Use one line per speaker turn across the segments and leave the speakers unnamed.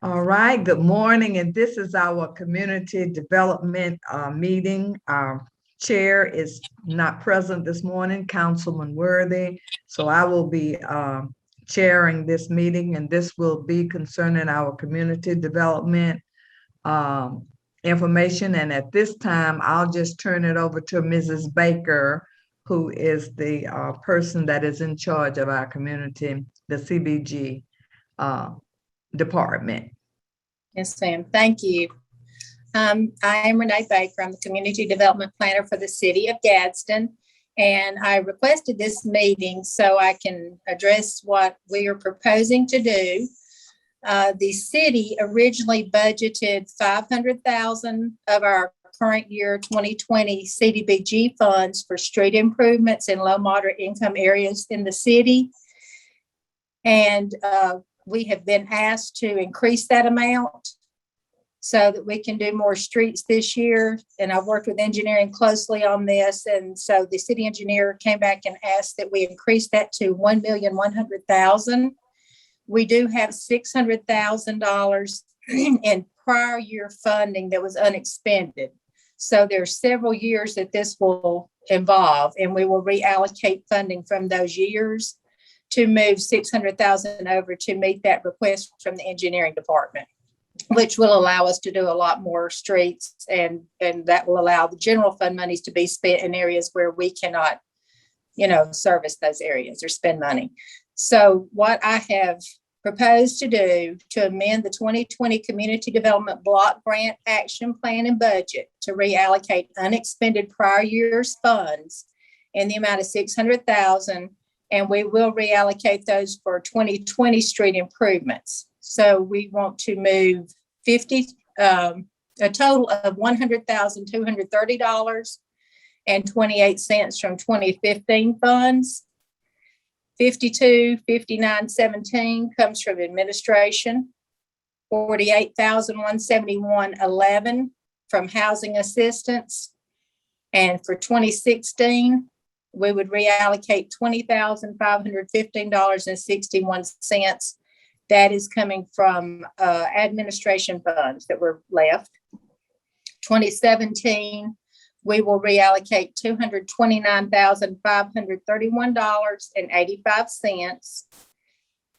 All right, good morning, and this is our community development meeting. Our chair is not present this morning, Councilman Worthy, so I will be chairing this meeting, and this will be concerning our community development information. And at this time, I'll just turn it over to Mrs. Baker, who is the person that is in charge of our community, the CBG department.
Yes, ma'am. Thank you. I am Renee Baker. I'm the Community Development Planner for the City of Gadsden, and I requested this meeting so I can address what we are proposing to do. The city originally budgeted $500,000 of our current year 2020 CDBG funds for street improvements in low moderate income areas in the city. And we have been asked to increase that amount so that we can do more streets this year. And I've worked with engineering closely on this. And so the city engineer came back and asked that we increase that to $1,100,000. We do have $600,000 in prior year funding that was unexpended. So there's several years that this will involve, and we will reallocate funding from those years to move $600,000 over to meet that request from the engineering department, which will allow us to do a lot more streets, and that will allow the general fund monies to be spent in areas where we cannot, service those areas or spend money. So what I have proposed to do to amend the 2020 Community Development Block Grant Action Plan and Budget to reallocate unexpended prior year's funds in the amount of $600,000. And we will reallocate those for 2020 street improvements. So we want to move a total of $100,230.28 from 2015 funds. $52,59.17 comes from administration. $48,171.11 from housing assistance. And for 2016, we would reallocate $20,515.61. That is coming from administration funds that were left. 2017, we will reallocate $229,531.85.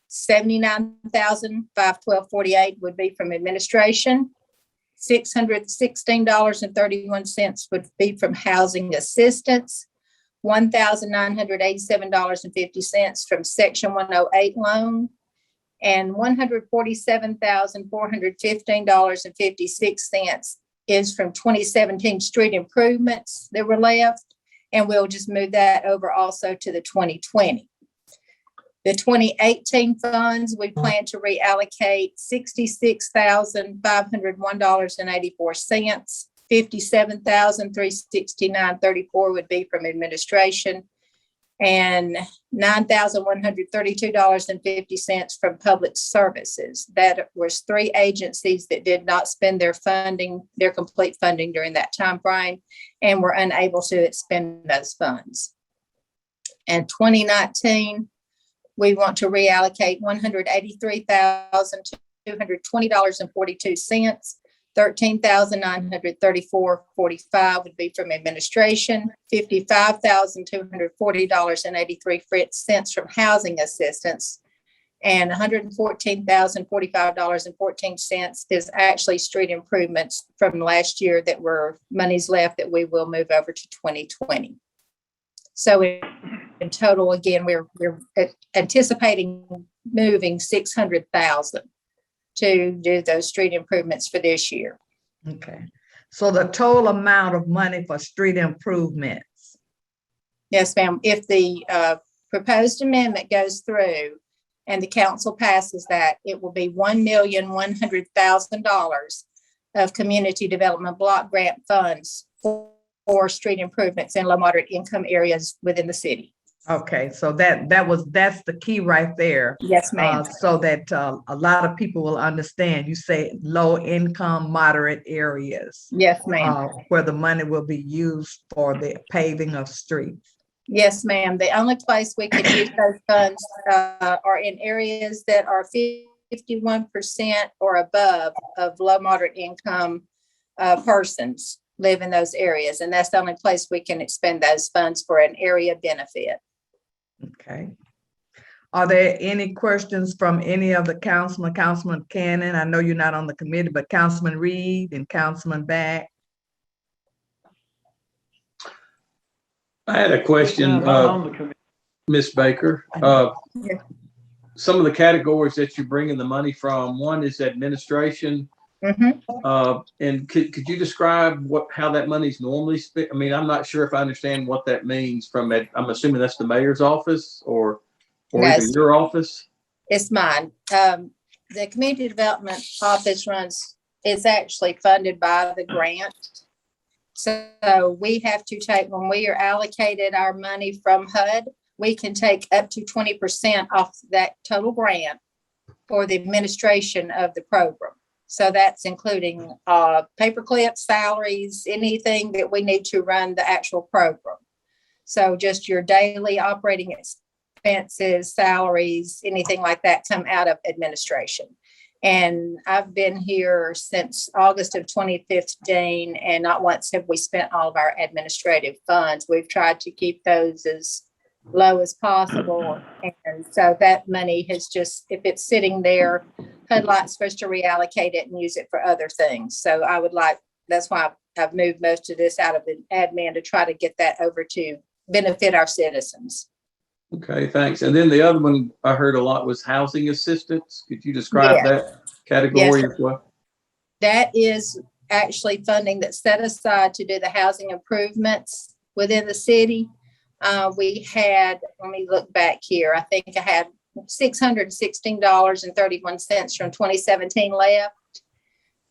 $79,512.48 would be from administration. $616.31 would be from housing assistance. $1,987.50 from Section 108 loan, and $147,415.56 is from 2017 street improvements that were left, and we'll just move that over also to the 2020. The 2018 funds, we plan to reallocate $66,501.84. $57,369.34 would be from administration, and $9,132.50 from public services. That was 3 agencies that did not spend their complete funding during that time frame, and were unable to expend those funds. And 2019, we want to reallocate $183,220.42. $13,934.45 would be from administration, $55,240.83 from housing assistance, and $114,045.14 is actually street improvements from last year that were monies left that we will move over to 2020. So in total, again, we're anticipating moving $600,000 to do those street improvements for this year.
Okay. So the total amount of money for street improvements.
Yes, ma'am. If the proposed amendment goes through and the council passes that, it will be $1,100,000 of community development block grant funds for street improvements in low moderate income areas within the city.
Okay, so that's the key right there.
Yes, ma'am.
So that a lot of people will understand. You say low income, moderate areas.
Yes, ma'am.
Where the money will be used for the paving of streets.
Yes, ma'am. The only place we can use those funds are in areas that are 51% or above of low moderate income persons live in those areas. And that's the only place we can expend those funds for an area benefit.
Okay. Are there any questions from any of the councilman? Councilman Cannon, I know you're not on the committee, but Councilman Reed and Councilman Back.
I had a question, Ms. Baker. Some of the categories that you're bringing the money from, one is administration. And could you describe how that money's normally spent? I mean, I'm not sure if I understand what that means from it. I'm assuming that's the mayor's office or even your office?
It's mine. The community development office is actually funded by the grant. So we have to take, when we are allocated our money from HUD, we can take up to 20% off that total grant for the administration of the program. So that's including paperclip salaries, anything that we need to run the actual program. So just your daily operating expenses, salaries, anything like that come out of administration. And I've been here since August of 2015, and not once have we spent all of our administrative funds. We've tried to keep those as low as possible. And so that money has just, if it's sitting there, HUD likes for us to reallocate it and use it for other things. So that's why I've moved most of this out of the admin to try to get that over to benefit our citizens.
Okay, thanks. And then the other one I heard a lot was housing assistance. Could you describe that category as well?
That is actually funding that's set aside to do the housing improvements within the city. We had, let me look back here, I think I had $616.31 from 2017 left.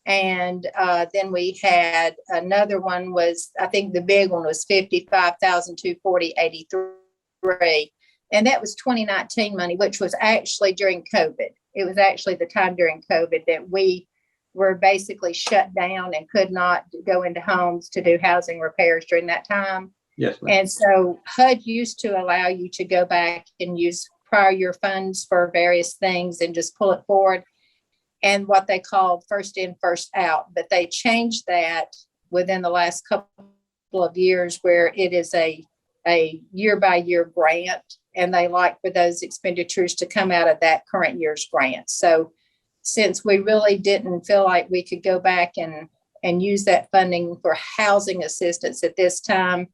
And then we had another one was, I think the big one was $55,240.83. And that was 2019 money, which was actually during COVID. It was actually the time during COVID that we were basically shut down and could not go into homes to do housing repairs during that time.
Yes, ma'am.
And so HUD used to allow you to go back and use prior year funds for various things and just pull it forward, and what they called first in, first out. But they changed that within the last couple of years, where it is a year by year grant, and they like for those expenditures to come out of that current year's grant. So since we really didn't feel like we could go back and use that funding for housing assistance at this time,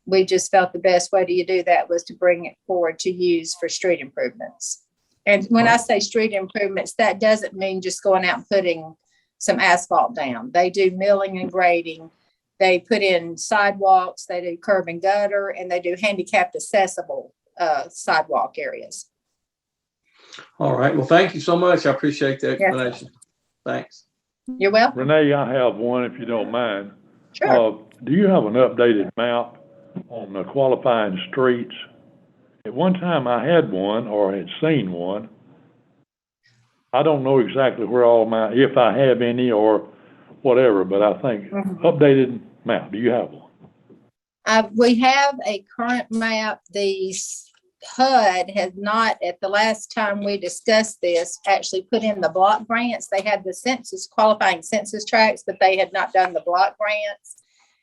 we just felt the best way to do that was to bring it forward to use for street improvements. And when I say street improvements, that doesn't mean just going out and putting some asphalt down. They do milling and grading. They put in sidewalks, they do curb and gutter, and they do handicapped accessible sidewalk areas.
All right. Well, thank you so much. I appreciate the explanation. Yes. Thanks.
You're welcome.
Renee, I have one if you don't mind.
Sure.
Do you have an updated map on the qualifying streets? At one time I had one or had seen one. I don't know exactly where if I have any or whatever, but I think updated map. Do you have one?
We have a current map. The HUD has not, at the last time we discussed this, actually put in the block grants. They had the qualifying census tracts, but they had not done the block grants.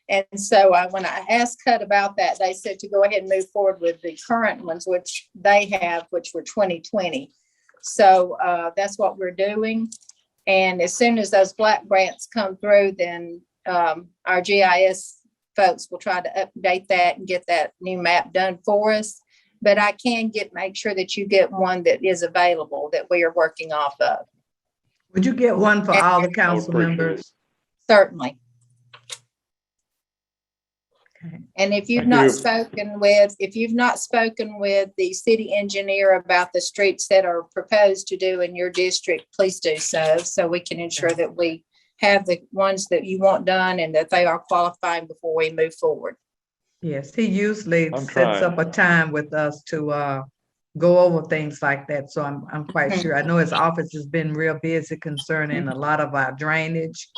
And so when I asked HUD about that, they said to go ahead and move forward with the current ones, which they have, which were 2020. So that's what we're doing. And as soon as those block grants come through, then our GIS folks will try to update that and get that new map done for us. But I can make sure that you get one that is available that we are working off of.
Would you get one for all the council members?
Certainly.
Okay.
And if you've not spoken with the city engineer about the streets that are proposed to do in your district, please do so we can ensure that we have the ones that you want done and that they are qualifying before we move forward.
Yes, he usually sets up a time with us to go over things like that. So I'm quite sure. I know his office has been real busy concerning a lot of our drainage.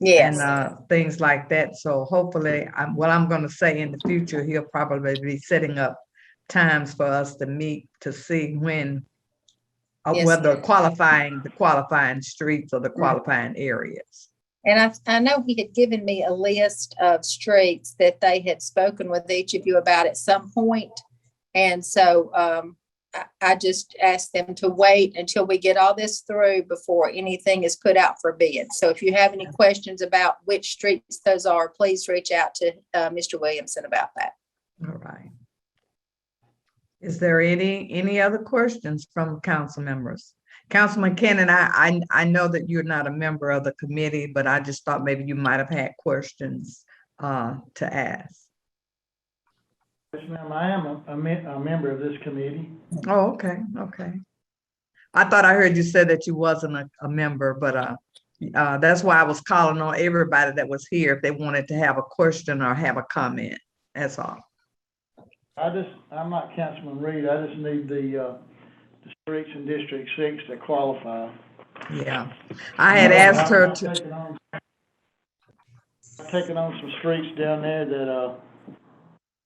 Yes.
And things like that. So hopefully, I'm going to say in the future, he'll probably be setting up times for us to meet to see when
Yes,
whether
ma'am.
the qualifying streets or the qualifying areas.
And I know he had given me a list of streets that they had spoken with each of you about at some point. And so I just asked them to wait until we get all this through before anything is put out for bid. So if you have any questions about which streets those are, please reach out to Mr. Williamson about that.
All right. Is there any other questions from council members? Councilman Cannon, I know that you're not a member of the committee, but I just thought maybe you might have had questions to ask.
Yes, ma'am, I am a member of this committee.
Oh, okay, okay. I thought I heard you say that you wasn't a member, but that's why I was calling on everybody that was here if they wanted to have a question or have a comment. That's all.
I'm not Councilman Reed. I just need the streets in District 6 that qualify.
Yeah, I had asked her to.
Taking on some streets down there that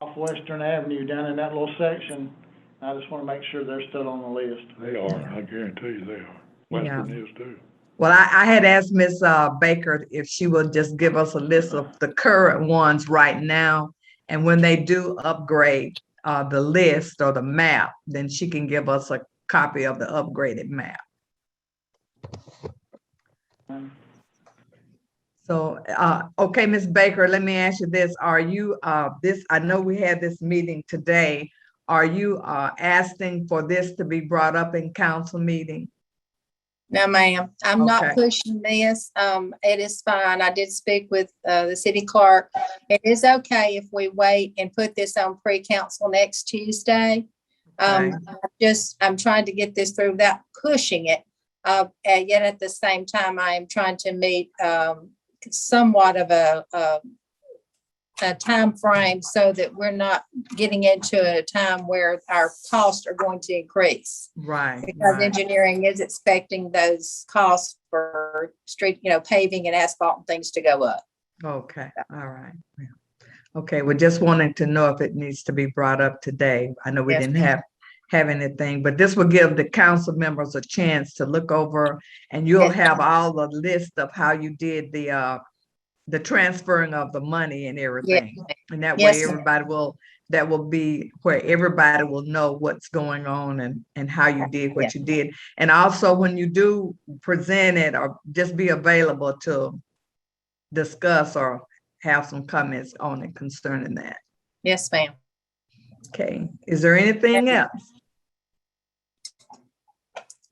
off Western Avenue down in that little section. I just want to make sure they're still on the list.
They are, I guarantee you they are. Western is too.
Well, I had asked Ms. Baker if she would just give us a list of the current ones right now. And when they do upgrade the list or the map, then she can give us a copy of the upgraded map. So, okay, Ms. Baker, let me ask you this. Are you, I know we had this meeting today. Are you asking for this to be brought up in council meeting?
No, ma'am, I'm not
Okay.
pushing this. It is fine. I did speak with the city clerk. It is okay if we wait and put this on pre-council next Tuesday.
Okay.
I'm trying to get this through without pushing it. And yet at the same time, I am trying to meet somewhat of a time frame so that we're not getting into a time where our costs are going to increase.
Right.
Because
right.
engineering is expecting those costs for street, paving and asphalt and things to go up.
Okay, all right. Yeah. Okay, we're just wanting to know if it needs to be brought up today. I know we
Yes,
didn't have anything, but this will give the council members a chance to look over, and you'll
Yes.
have all the list of how you did the transferring of the money and everything. And that
Yes,
way
ma'am.
that will be where everybody will know what's going on and how you did what you did. And also when you do present it, or just be available to discuss or have some comments on it concerning that.
Yes, ma'am.
Okay, is there anything else?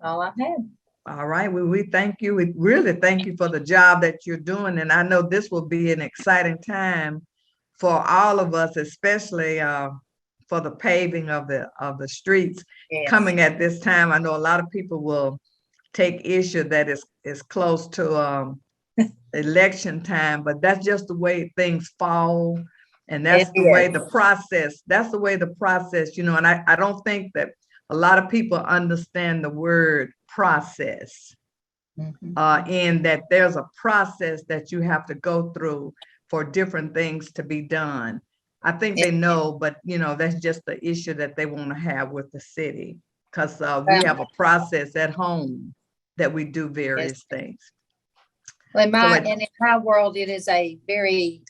All I had.
All right, we thank you. We really thank you for the job that you're doing. And I know this will be an exciting time for all of us, especially for the paving of the streets.
Yes.
Coming at this time. I know a lot of people will take issue that is close to election time, but that's just the way things fall. And that's the way the process, and I don't think that a lot of people understand the word process, in that there's a process that you have to go through for different things to be done. I think they know, but that's just the issue that they want to have with the city, because we have a process at home that we do various things.
Well, in my world, it is a very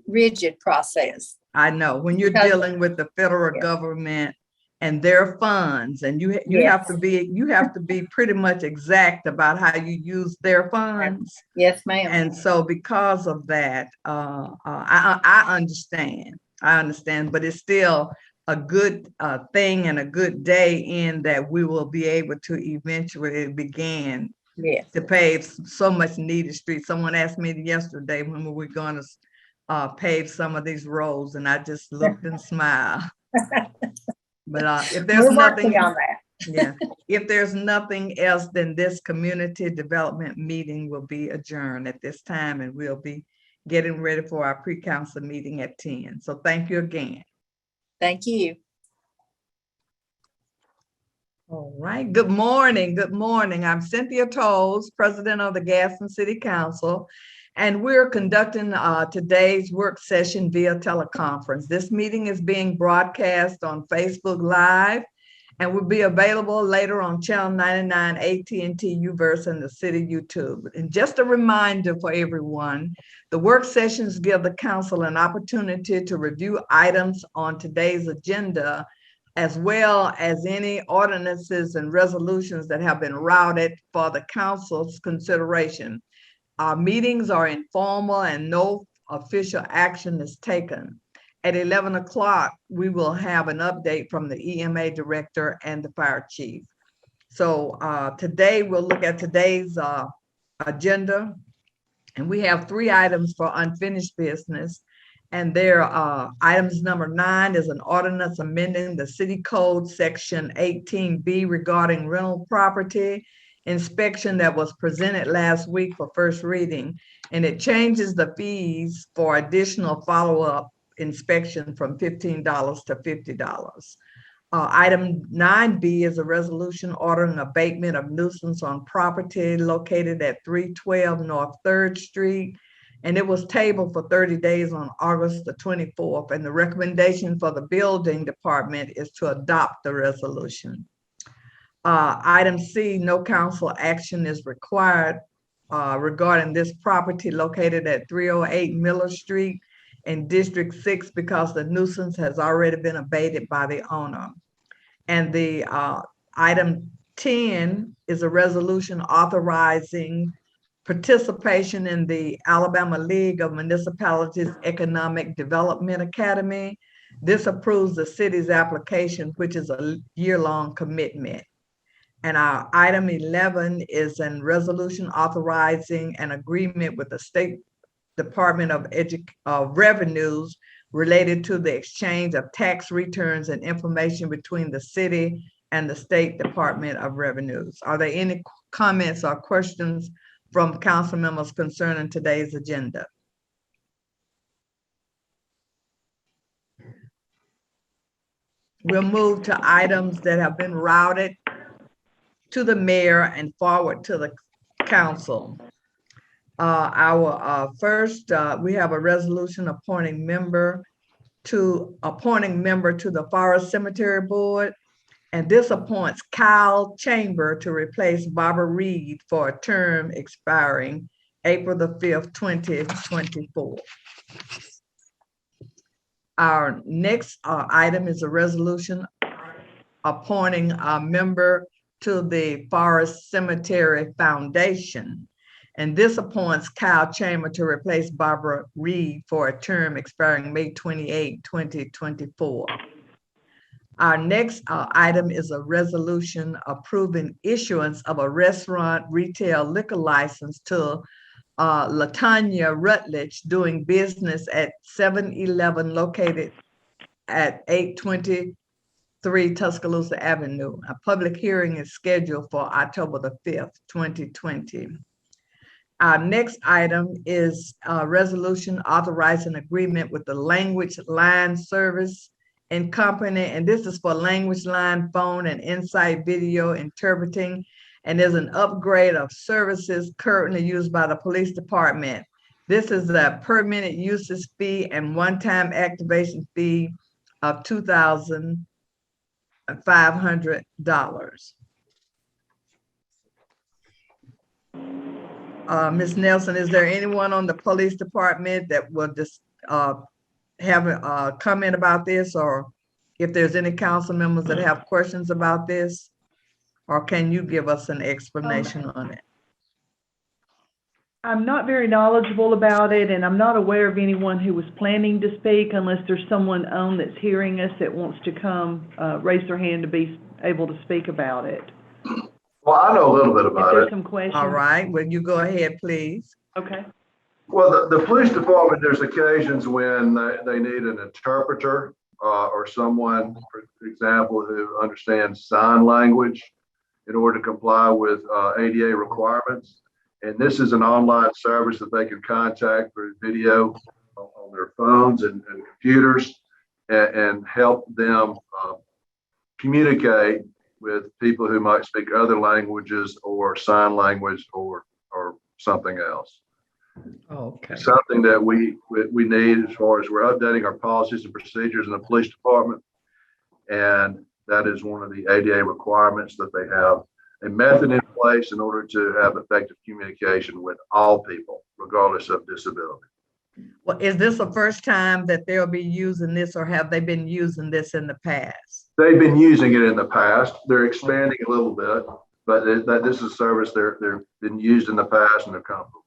rigid process.
I know when you're dealing with the federal government and their funds, and you have to be pretty much exact about how you use their funds.
Yes, ma'am.
And so because of that, I understand, but it's still a good thing and a good day in that we will be able to eventually begin to pave so much needed streets. Someone asked me yesterday when we were going to pave some of these roads, and I just looked and smiled. But if there's nothing
on that.
if there's nothing else, then this community development meeting will be adjourned at this time, and we'll be getting ready for our pre-council meeting at 10. So thank you again.
Thank you.
All right. Good morning. Good morning. I'm Cynthia Tolles, president of the Gadsden City Council, and we're conducting today's work session via teleconference. This meeting is being broadcast on Facebook Live and will be available later on Channel 99 AT&T Uverse and the City YouTube. And just a reminder for everyone, the work sessions give the council an opportunity to review items on today's agenda, as well as any ordinances and resolutions that have been routed for the council's consideration. Our meetings are informal and no official action is taken. At 11 o'clock, we will have an update from the EMA director and the fire chief. So today we'll look at today's agenda, and we have 3 items for unfinished business. And there items number 9 is an ordinance amending the city code section 18B regarding rental property inspection that was presented last week for first reading. And it changes the fees for additional follow-up inspection from $15 to $50. Item 9B is a resolution ordering abatement of nuisance on property located at 312 North 3rd Street. And it was tabled for 30 days on August the 24th. And the recommendation for the building department is to adopt the resolution. Item C, no council action is required regarding this property located at 308 Miller Street in District 6 because the nuisance has already been abated by the owner. And the item 10 is a resolution authorizing participation in the Alabama League of Municipalities Economic Development Academy. This approves the city's application, which is a year-long commitment. And our item 11 is a resolution authorizing an agreement with the State Department of Revenues related to the exchange of tax returns and information between the city and the State Department of Revenues. Are there any comments or questions from council members concerning today's agenda? We'll move to items that have been routed to the mayor and forward to the council. Our first, we have a resolution appointing member to the Forest Cemetery Board. And this appoints Kyle Chamber to replace Barbara Reed for a term expiring April the 5th, 2024. Our next item is a resolution appointing a member to the Forest Cemetery Foundation. And this appoints Kyle Chamber to replace Barbara Reed for a term expiring May 28, 2024. Our next item is a resolution approving issuance of a restaurant retail liquor license to LaTanya Rutledge doing business at 7-Eleven located at 823 Tuscaloosa Avenue. A public hearing is scheduled for October the 5th, 2020. Our next item is a resolution authorizing agreement with the Language Line Service and Company, and this is for language line, phone, and in-site video interpreting, and there's an upgrade of services currently used by the police department. This is a per minute usage fee and one-time activation fee of $2,500. Ms. Nelson, is there anyone on the police department that will just have a comment about this, or if there's any council members that have questions about this, or can you give us an explanation on it?
I'm not very knowledgeable about it, and I'm not aware of anyone who was planning to speak unless there's someone on that's hearing us that wants to come raise their hand to be able to speak about it.
Well, I know a little bit
If
about
there's
it.
some questions.
All right, well, you go ahead, please.
Okay.
Well, the police department, there's occasions when they need an interpreter or someone, for example, who understands sign language in order to comply with ADA requirements. And this is an online service that they can contact through video on their phones and computers and help them communicate with people who might speak other languages or sign language or something else.
Okay.
It's something that we need as far as we're updating our policies and procedures in the police department. And That is one of the ADA requirements, that they have a method in place in order to have effective communication with all people, regardless of disability.
Well, is this the first time that they'll be using this, or have they been using this in the past?
They've been using it in the past. They're expanding a little bit, but this is a service they've been used in the past and they're comfortable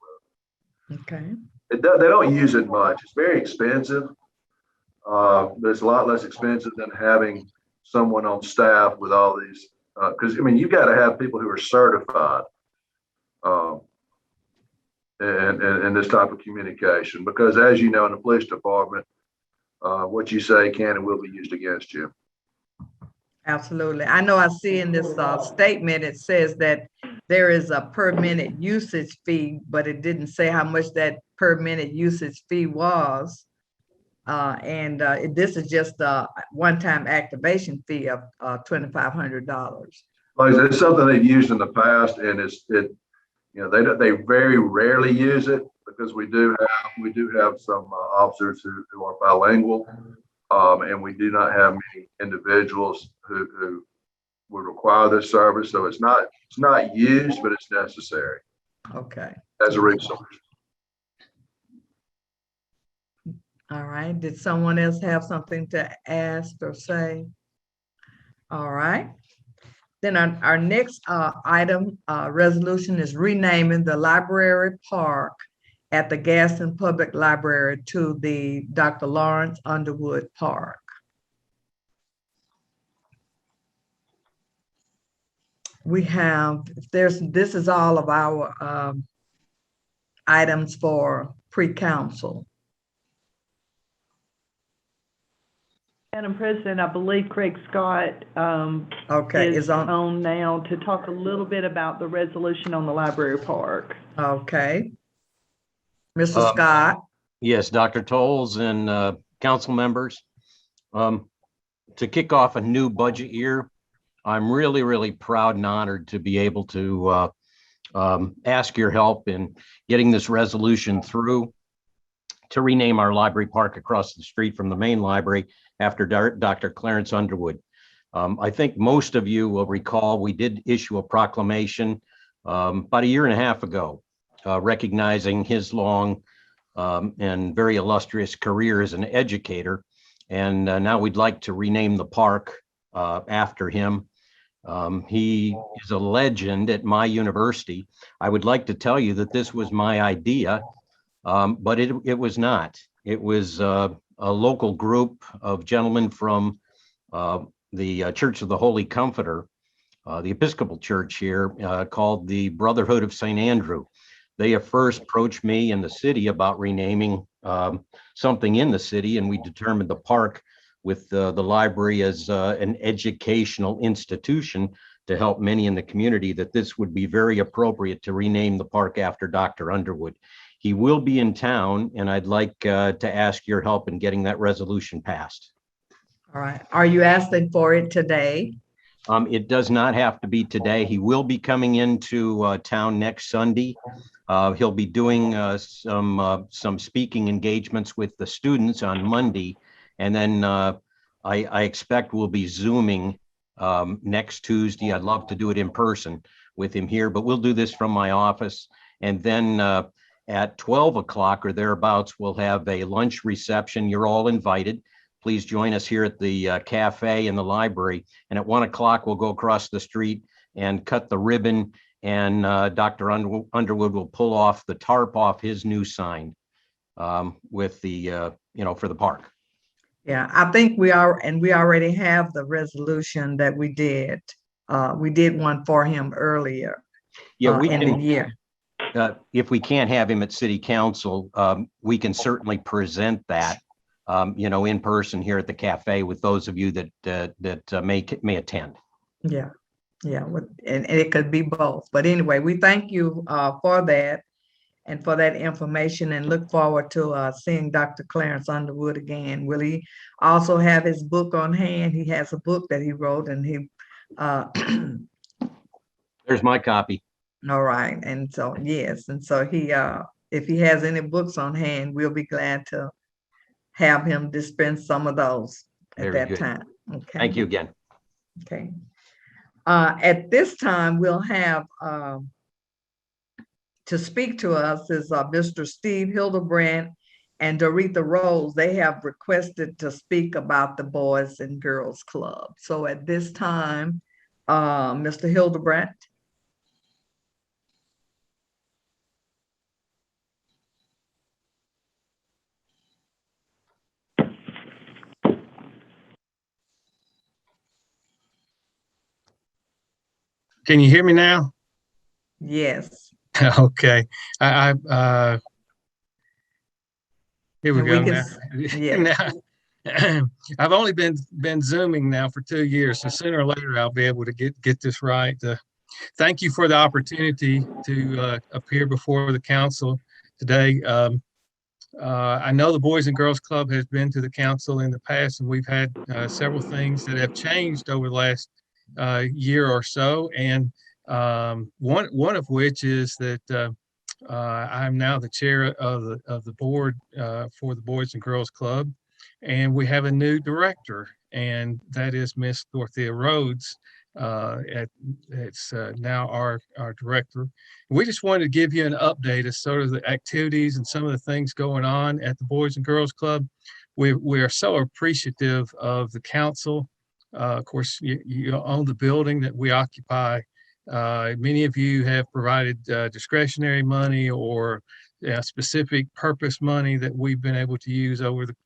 with.
Okay.
They don't use it much. It's very expensive. But it's a lot less expensive than having someone on staff with all these, because I mean, you've got to have people who are certified in this type of communication, because as you know, in the police department, what you say can and will be used against you.
Absolutely. I know I see in this statement, it says that there is a per minute usage fee, but it didn't say how much that per minute usage fee was. This is just a one-time activation fee of $2,500.
Like it's something they've used in the past, and they very rarely use it, because we do have some officers who are bilingual, and we do not have many individuals who would require this service. So it's not used, but it's necessary.
Okay.
As a resource.
All right. Did someone else have something to ask or say? All right. Then our next item, resolution, is renaming the library park at the Gaston Public Library to the Dr. Lawrence Underwood Park. We have, this is all of our items for pre-council.
Madam President, I believe Craig Scott
is
on now to talk a little bit about the resolution on the library park.
Okay. Mr. Scott.
Yes, Dr. Tolles and council members. To kick off a new budget year, I'm really, really proud and honored to be able to ask your help in getting this resolution through to rename our library park across the street from the main library after Dr. Clarence Underwood. I think most of you will recall we did issue a proclamation about a year and a half ago, recognizing his long and very illustrious career as an educator. And now we'd like to rename the park after him. He is a legend at my university. I would like to tell you that this was my idea, but it was not. It was a local group of gentlemen from the Church of the Holy Comforter, the Episcopal Church here, called the Brotherhood of St. Andrew. They have first approached me in the city about renaming something in the city, and we determined the park with the library as an educational institution to help many in the community, that this would be very appropriate to rename the park after Dr. Underwood. He will be in town, and I'd like to ask your help in getting that resolution passed.
All right. Are you asking for it today?
It does not have to be today. He will be coming into town next Sunday. He'll be doing some speaking engagements with the students on Monday. And then I expect we'll be Zooming next Tuesday. I'd love to do it in person with him here, but we'll do this from my office. And then at 12 o'clock or thereabouts, we'll have a lunch reception. You're all invited. Please join us here at the cafe in the library. And at 1 o'clock, we'll go across the street and cut the ribbon. And Dr. Underwood will pull off the tarp off his new sign with the, for the park.
Yeah, I think we already have the resolution that we did. We did one for him earlier.
Yeah,
in the year.
If we can't have him at City Council, we can certainly present that, in person here at the cafe with those of you that may attend.
Yeah, and it could be both. But anyway, we thank you for that and for that information, and look forward to seeing Dr. Clarence Underwood again. Will he also have his book on hand? He has a book that he wrote, and he.
There's my copy.
All right, and so yes, and so he, if he has any books on hand, we'll be glad to have him dispense some of those at that time. Okay.
Thank you again.
Okay. At this time, we'll have to speak to us is Mr. Steve Hildebrandt and Doretha Rose. They have requested to speak about the Boys and Girls Club. So at this time, Mr. Hildebrandt.
Can you hear me now?
Yes.
Okay. Here we
And
go
we
now.
can, yeah.
Now, I've only been Zooming now for 2 years, so sooner or later I'll be able to get this right. Thank you for the opportunity to appear before the council today. I know the Boys and Girls Club has been to the council in the past, and we've had several things that have changed over the last year or so. And one of which is that I'm now the chair of the board for the Boys and Girls Club, and we have a new director, and that is Miss Dorothea Rhodes. It's now our director. We just wanted to give you an update of sort of the activities and some of the things going on at the Boys and Girls Club. We are so appreciative of the council. Of course, you own the building that we occupy. Many of you have provided discretionary money or specific purpose money that we've been able to use over the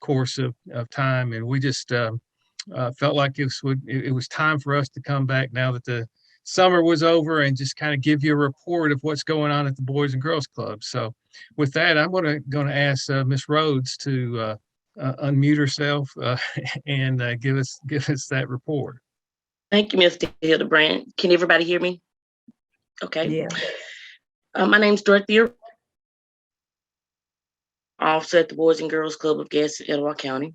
course of time. And we just felt like it was time for us to come back now that the summer was over and just kind of give you a report of what's going on at the Boys and Girls Club. So with that, I'm going to ask Miss Rhodes to unmute herself and give us that report.
Thank you, Mr. Hildebrandt. Can everybody hear me? Okay.
Yeah.
My name's Dorothea, officer at the Boys and Girls Club of Gaston, Etowah County.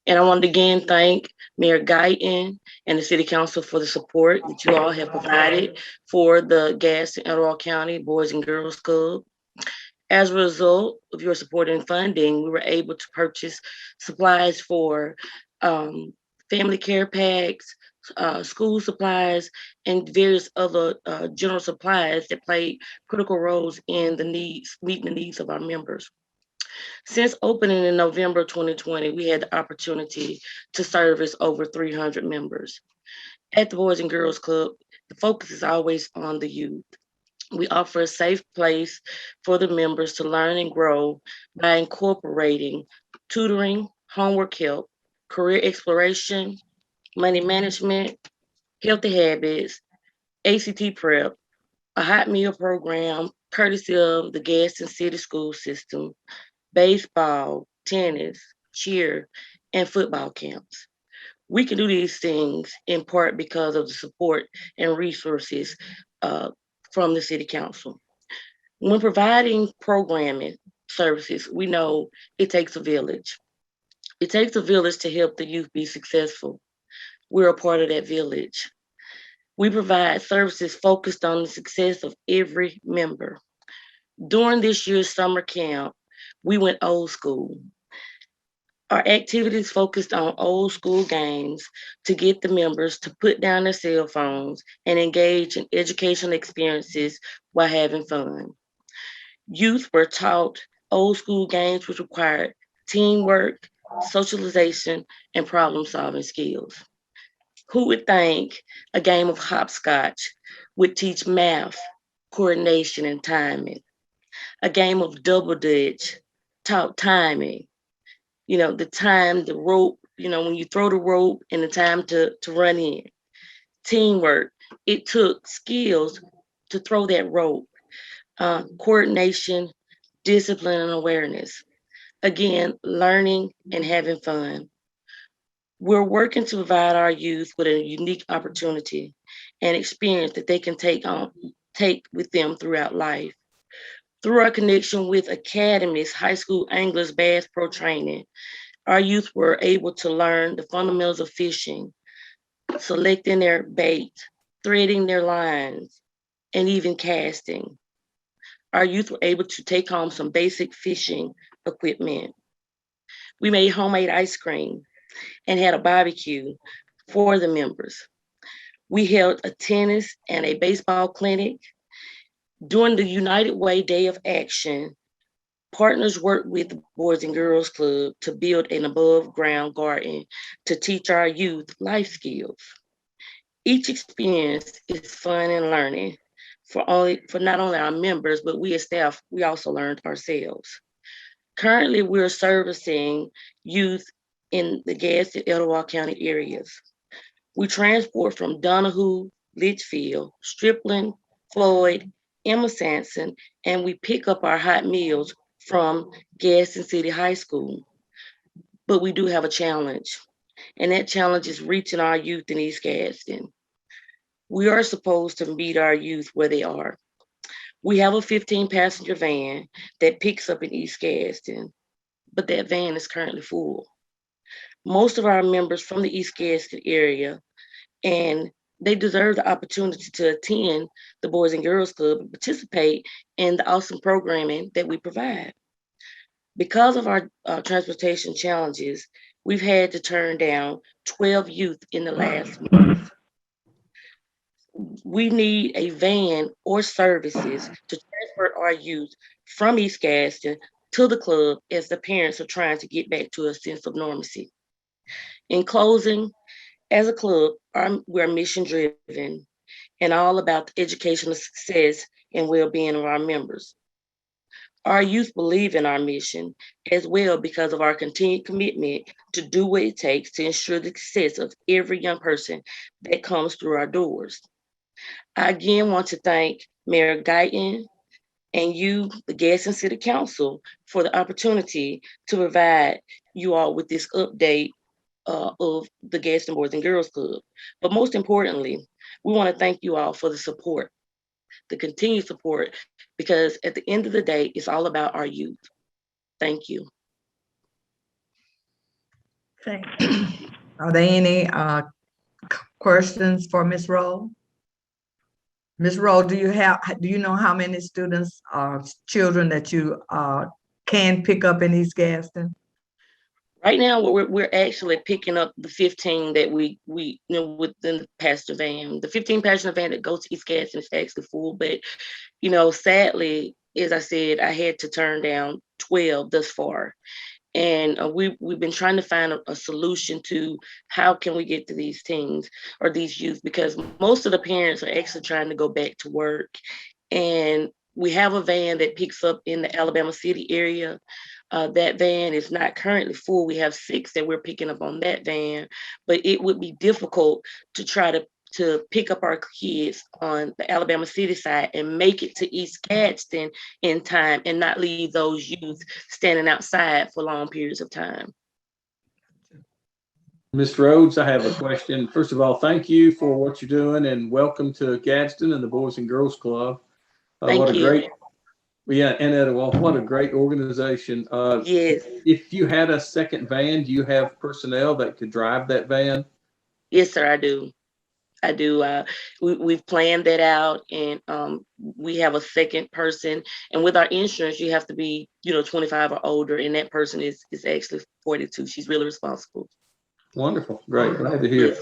And I want to again thank Mayor Guyton and the City Council for the support that you all have provided for the Gaston, Etowah County Boys and Girls Club. As a result of your support and funding, we were able to purchase supplies for family care packs, school supplies, and various other general supplies that played critical roles in meeting the needs of our members. Since opening in November 2020, we had the opportunity to service over 300 members. At the Boys and Girls Club, the focus is always on the youth. We offer a safe place for the members to learn and grow by incorporating tutoring, homework help, career exploration, money management, healthy habits, ACT prep, a hot meal program courtesy of the Gadsden City School System, baseball, tennis, cheer, and football camps. We can do these things in part because of the support and resources from the City Council. When providing programming services, we know it takes a village. It takes a village to help the youth be successful. We're a part of that village. We provide services focused on the success of every member. During this year's summer camp, we went old school. Our activities focused on old school games to get the members to put down their cell phones and engage in educational experiences while having fun. Youth were taught old school games which required teamwork, socialization, and problem-solving skills. Who would think a game of hopscotch would teach math, coordination, and timing? A game of double dutch taught timing. You know, the time, the rope, you know, when you throw the rope and the time to run in. Teamwork, it took skills to throw that rope. Coordination, discipline, and awareness. Again, learning and having fun. We're working to provide our youth with a unique opportunity and experience that they can take with them throughout life. Through our connection with Academy's high school anglers bass pro training, our youth were able to learn the fundamentals of fishing, selecting their bait, threading their lines, and even casting. Our youth were able to take home some basic fishing equipment. We made homemade ice cream and had a barbecue for the members. We held a tennis and a baseball clinic. During the United Way Day of Action, partners worked with the Boys and Girls Club to build an above-ground garden to teach our youth life skills. Each experience is fun and learning for not only our members, but we as staff, we also learned ourselves. Currently, we're servicing youth in the Gadsden, Etowah County areas. We transport from Donahue, Litchfield, Stripling, Floyd, Emma Sanson, and we pick up our hot meals from Gadsden City High School. But we do have a challenge, and that challenge is reaching our youth in East Gadsden. We are supposed to meet our youth where they are. We have a 15-passenger van that picks up in East Gadsden, but that van is currently full. Most of our members from the East Gadsden area, and they deserve the opportunity to attend the Boys and Girls Club and participate in the awesome programming that we provide. Because of our transportation challenges, we've had to turn down 12 youth in the last month. We need a van or services to transport our youth from East Gadsden to the club as the parents are trying to get back to a sense of normalcy. In closing, as a club, we're mission driven and all about the educational success and well-being of our members. Our youth believe in our mission as well because of our continued commitment to do what it takes to ensure the success of every young person that comes through our doors. I again want to thank Mayor Guyton and you, the Gadsden City Council, for the opportunity to provide you all with this update of the Gadsden Boys and Girls Club. But most importantly, we want to thank you all for the support, the continued support, because at the end of the day, it's all about our youth. Thank you.
Thank you. Are there any questions for Ms. Rowe? Ms. Rowe, do you know how many students, children that you can pick up in East Gadsden?
Right now, we're actually picking up the 15 that we within the passenger van. The 15 passenger van that goes to East Gadsden is actually full, but sadly, as I said, I had to turn down 12 thus far. And we've been trying to find a solution to how can we get to these teens or these youth, because most of the parents are actually trying to go back to work. And we have a van that picks up in the Alabama City area. That van is not currently full. We have 6 that we're picking up on that van, but it would be difficult to try to pick up our kids on the Alabama City side and make it to East Gadsden in time and not leave those youth standing outside for long periods of time.
Ms. Rhodes, I have a question. First of all, thank you for what you're doing and welcome to Gadsden and the Boys and Girls Club.
Thank you.
And Etowah, what a great organization.
Yes.
If you had a second van, do you have personnel that could drive that van?
Yes, sir, I do. We've planned that out, and we have a second person. And with our insurance, you have to be, 25 or older, and that person is actually 42. She's really responsible.
Wonderful, great, glad to hear.
Yes.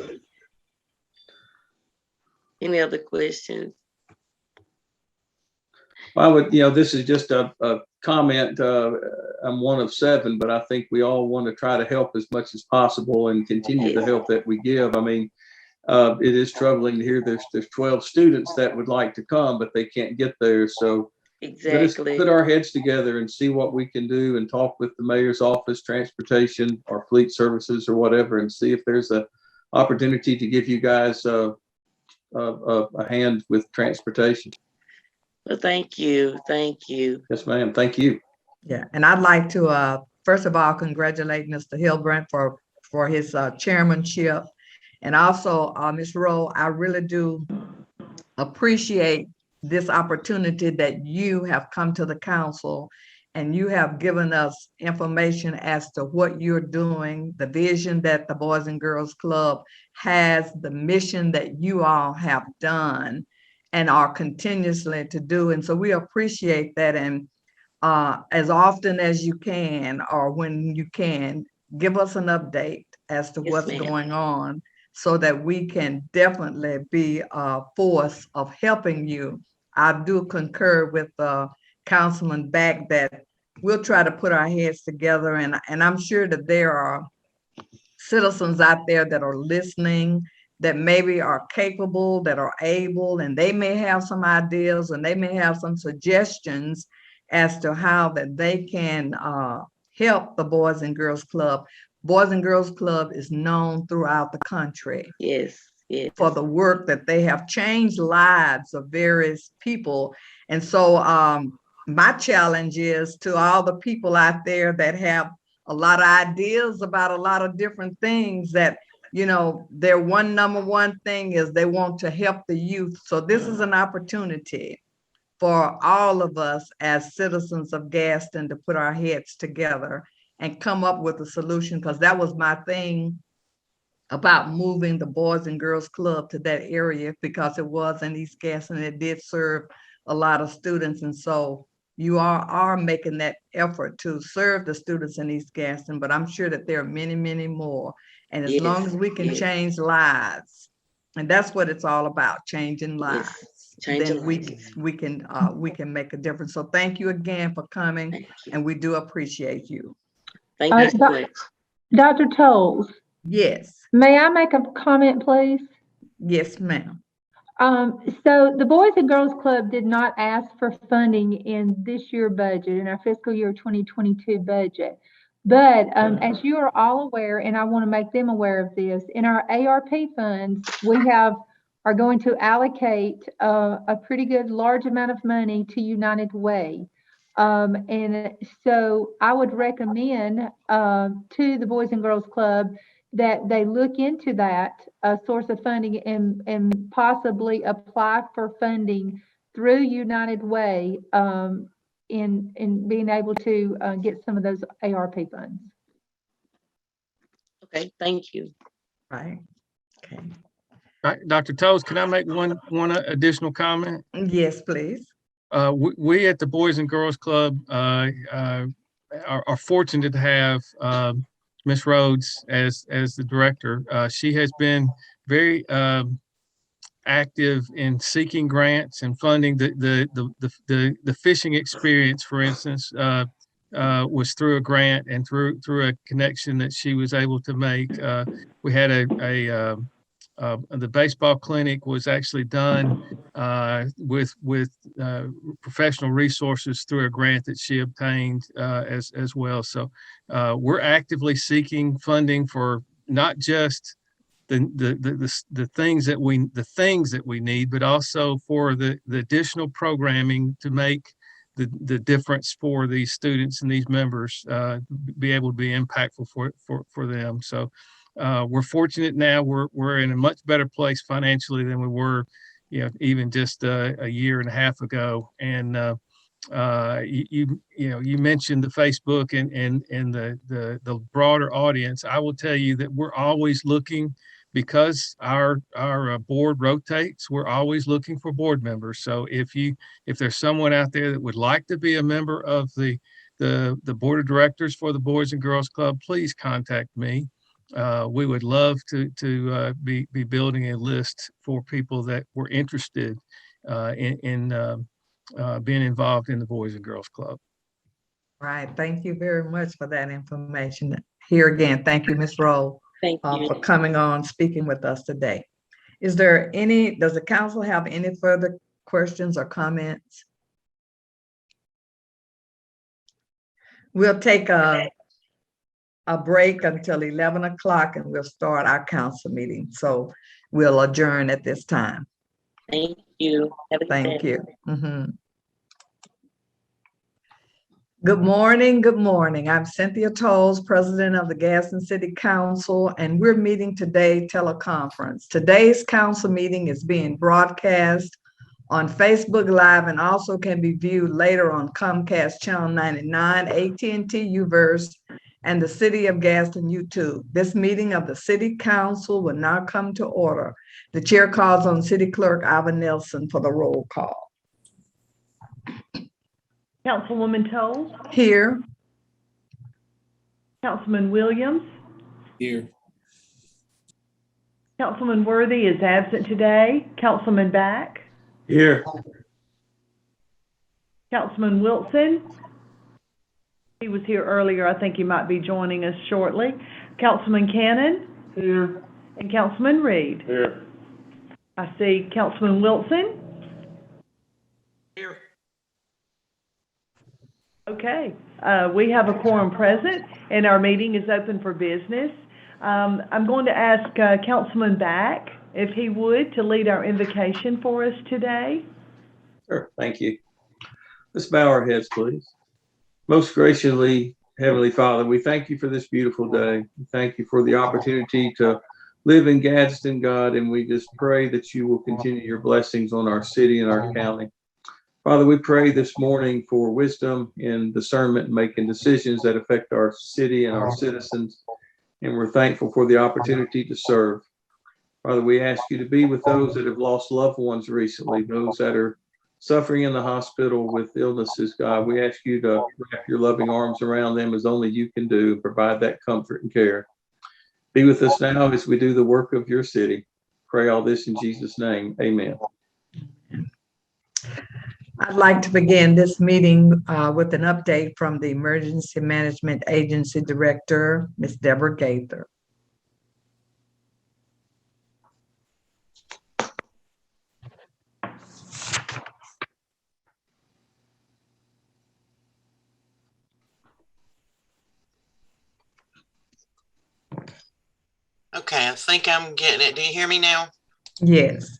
Any other questions?
I would, this is just a comment. I'm one of 7, but I think we all want to try to help as much as possible and continue the help that we give. I mean, it is troubling to hear there's 12 students that would like to come, but they can't get there. So
exactly,
let us put our heads together and see what we can do and talk with the mayor's office, transportation, or fleet services or whatever, and see if there's an opportunity to give you guys a hand with transportation.
Well, thank you.
Yes, ma'am. Thank you.
Yeah, and I'd like to first of all congratulate Mr. Hilbrand for his chairmanship. And also, Ms. Rowe, I really do appreciate this opportunity that you have come to the council and you have given us information as to what you're doing, the vision that the Boys and Girls Club has, the mission that you all have done and are continuously to do. And so we appreciate that. And as often as you can, or when you can, give us an update as to what's going on, so that we can definitely be a force of helping you. I do concur with Councilman Back that we'll try to put our heads together, and I'm sure that there are citizens out there that are listening that maybe are capable, that are able, and they may have some ideas and they may have some suggestions as to how that they can help the Boys and Girls Club. Boys and Girls Club is known throughout the country.
Yes, yes.
For the work that they have changed lives of various people. And so my challenge is to all the people out there that have a lot of ideas about a lot of different things that, you know, their number one thing is they want to help the youth. So this is an opportunity for all of us as citizens of Gaston to put our heads together and come up with a solution, because that was my thing about moving the Boys and Girls Club to that area, because it was in East Gaston and it did serve a lot of students. And so you are making that effort to serve the students in East Gaston, but I'm sure that there are many, many more. And as long as we can change lives, and that's what it's all about, changing lives, then we can make a difference. So thank you again for coming, and we do appreciate you.
Thank you so much.
Dr. Tolles.
Yes.
May I make a comment, please?
Yes, ma'am.
So the Boys and Girls Club did not ask for funding in this year's budget, in our fiscal year 2022 budget. But as you are all aware, and I want to make them aware of this, in our ARP funds, we are going to allocate a pretty good large amount of money to United Way. And so I would recommend to the Boys and Girls Club that they look into that source of funding and possibly apply for funding through United Way in being able to get some of those ARP funds.
Okay, thank you.
Right. Okay.
Right, Dr. Tolles, can I make one additional comment?
Yes, please.
We at the Boys and Girls Club are fortunate to have Ms. Rhodes as the director. She has been very active in seeking grants and funding. The fishing experience, for instance, was through a grant and through a connection that she was able to make. We had the baseball clinic was actually done with professional resources through a grant that she obtained as well. So we're actively seeking funding for not just the things that we need, but also for the additional programming to make the difference for these students and these members, be able to be impactful for them. So we're fortunate now. We're in a much better place financially than we were, even just a year and a half ago. And you mentioned the Facebook and the broader audience. I will tell you that we're always looking, because our board rotates. We're always looking for board members. So if there's someone out there that would like to be a member of the board of directors for the Boys and Girls Club, please contact me. We would love to be building a list for people that were interested in being involved in the Boys and Girls Club.
Right. Thank you very much for that information. Here again, thank you, Ms. Rowe, for coming on, speaking with us today. Does the council have any further questions or comments? We'll take a break until 11 o'clock and we'll start our council meeting. So we'll adjourn at this time.
Thank you.
Thank you. Mm-hmm. Good morning. Good morning. I'm Cynthia Tolles, President of the Gadsden City Council, and we're meeting today teleconference. Today's council meeting is being broadcast on Facebook Live and also can be viewed later on Comcast Channel 99, AT&T Uverse, and the City of Gaston YouTube. This meeting of the City Council will now come to order. The chair calls on City Clerk Alva Nelson for the roll call.
Councilwoman Tolles.
Here.
Councilman Williams.
Here.
Councilman Worthy is absent today. Councilman Back?
Here.
Councilman Wilson? He was here earlier. I think he might be joining us shortly. Councilman Cannon?
Here.
And Councilman Reed?
Here.
I see Councilman Wilson.
Here.
Okay, we have a quorum present and our meeting is open for business. I'm going to ask Councilman Back, if he would, to lead our invocation for us today.
Sure, thank you. Let's bow our heads, please. Most graciously, Heavenly Father, we thank you for this beautiful day. We thank you for the opportunity to live in Gadsden, God, and we just pray that you will continue your blessings on our city and our county. Father, we pray this morning for wisdom and discernment in making decisions that affect our city and our citizens, and we're thankful for the opportunity to serve. Father, we ask you to be with those that have lost loved ones recently, those that are suffering in the hospital with illnesses, God. We ask you to wrap your loving arms around them as only you can do, provide that comfort and care. Be with us now as we do the work of your city. Pray all this in Jesus' name. Amen.
I'd like to begin this meeting with an update from the Emergency Management Agency Director, Ms. Deborah Gaither.
Okay, I think I'm getting it. Do you hear me now?
Yes.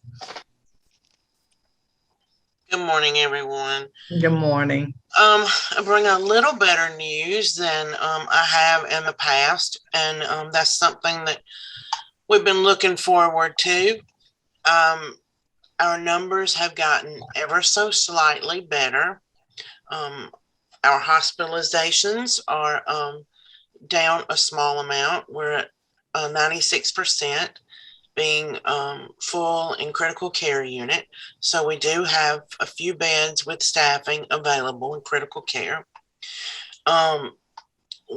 Good morning, everyone.
Good morning.
I bring a little better news than I have in the past, and that's something that we've been looking forward to. Our numbers have gotten ever so slightly better. Our hospitalizations are down a small amount. We're at 96%. Being full in critical care unit. So we do have a few beds with staffing available in critical care.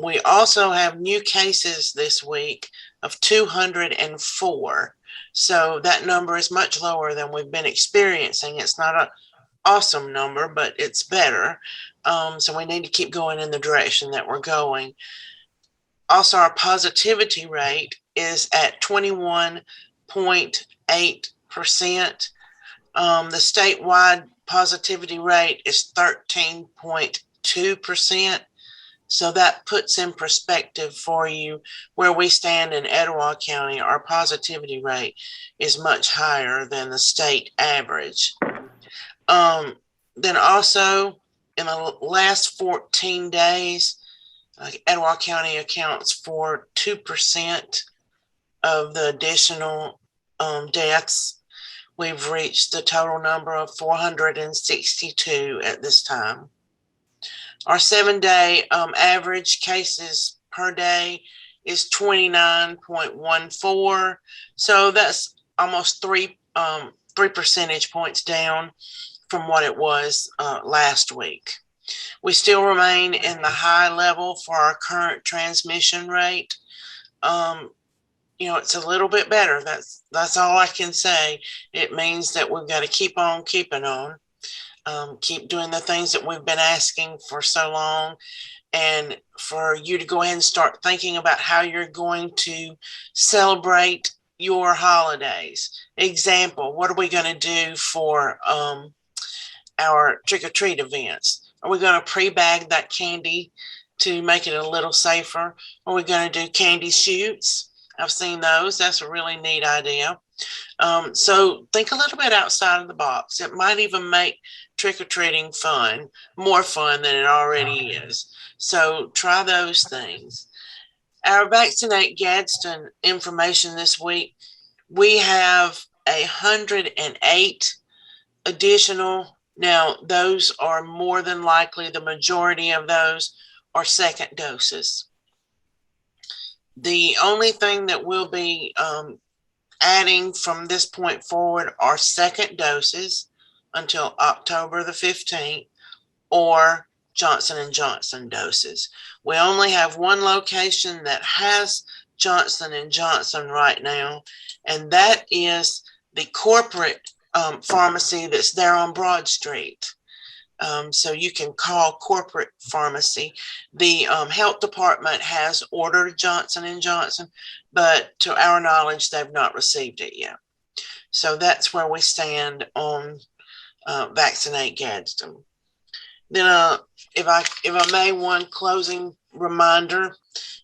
We also have new cases this week of 204. So that number is much lower than we've been experiencing. It's not an awesome number, but it's better. So we need to keep going in the direction that we're going. Also, our positivity rate is at 21.8%. The statewide positivity rate is 13.2%. So that puts in perspective for you where we stand in Etowah County. Our positivity rate is much higher than the state average. Then also in the last 14 days, Etowah County accounts for 2% of the additional deaths. We've reached the total number of 462 at this time. Our 7-day average cases per day is 29.14. So that's almost three percentage points down from what it was last week. We still remain in the high level for our current transmission rate. It's a little bit better. That's all I can say. It means that we've got to keep on keeping on, keep doing the things that we've been asking for so long, and for you to go ahead and start thinking about how you're going to celebrate your holidays. Example, what are we going to do for our trick-or-treat events? Are we going to pre-bag that candy to make it a little safer? Are we going to do candy shoots? I've seen those. That's a really neat idea. So think a little bit outside of the box. It might even make trick-or-treating fun, more fun than it already is. So try those things. Our Vaccinate Gadsden information this week, we have 108 additional. Now, those are more than likely, the majority of those are second doses. The only thing that we'll be adding from this point forward are second doses until October the 15th, or Johnson & Johnson doses. We only have one location that has Johnson & Johnson right now, and that is the corporate pharmacy that's there on Broad Street. So you can call corporate pharmacy. The health department has ordered Johnson & Johnson, but to our knowledge, they've not received it yet. So that's where we stand on Vaccinate Gadsden. Then if I may, one closing reminder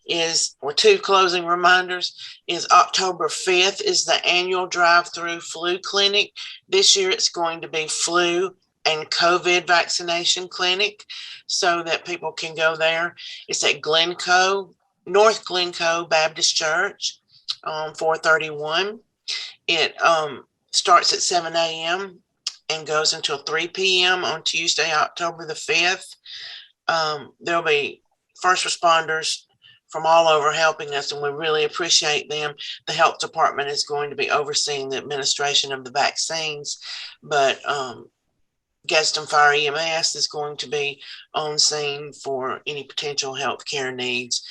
is, or two closing reminders, is October 5th is the annual drive-through flu clinic. This year it's going to be flu and COVID vaccination clinic so that people can go there. It's at North Glencoe Baptist Church on 431. It starts at 7 a.m. and goes until 3 p.m. on Tuesday, October the 5th. There'll be first responders from all over helping us, and we really appreciate them. The health department is going to be overseeing the administration of the vaccines, but Gadsden Fire EMS is going to be on scene for any potential health care needs.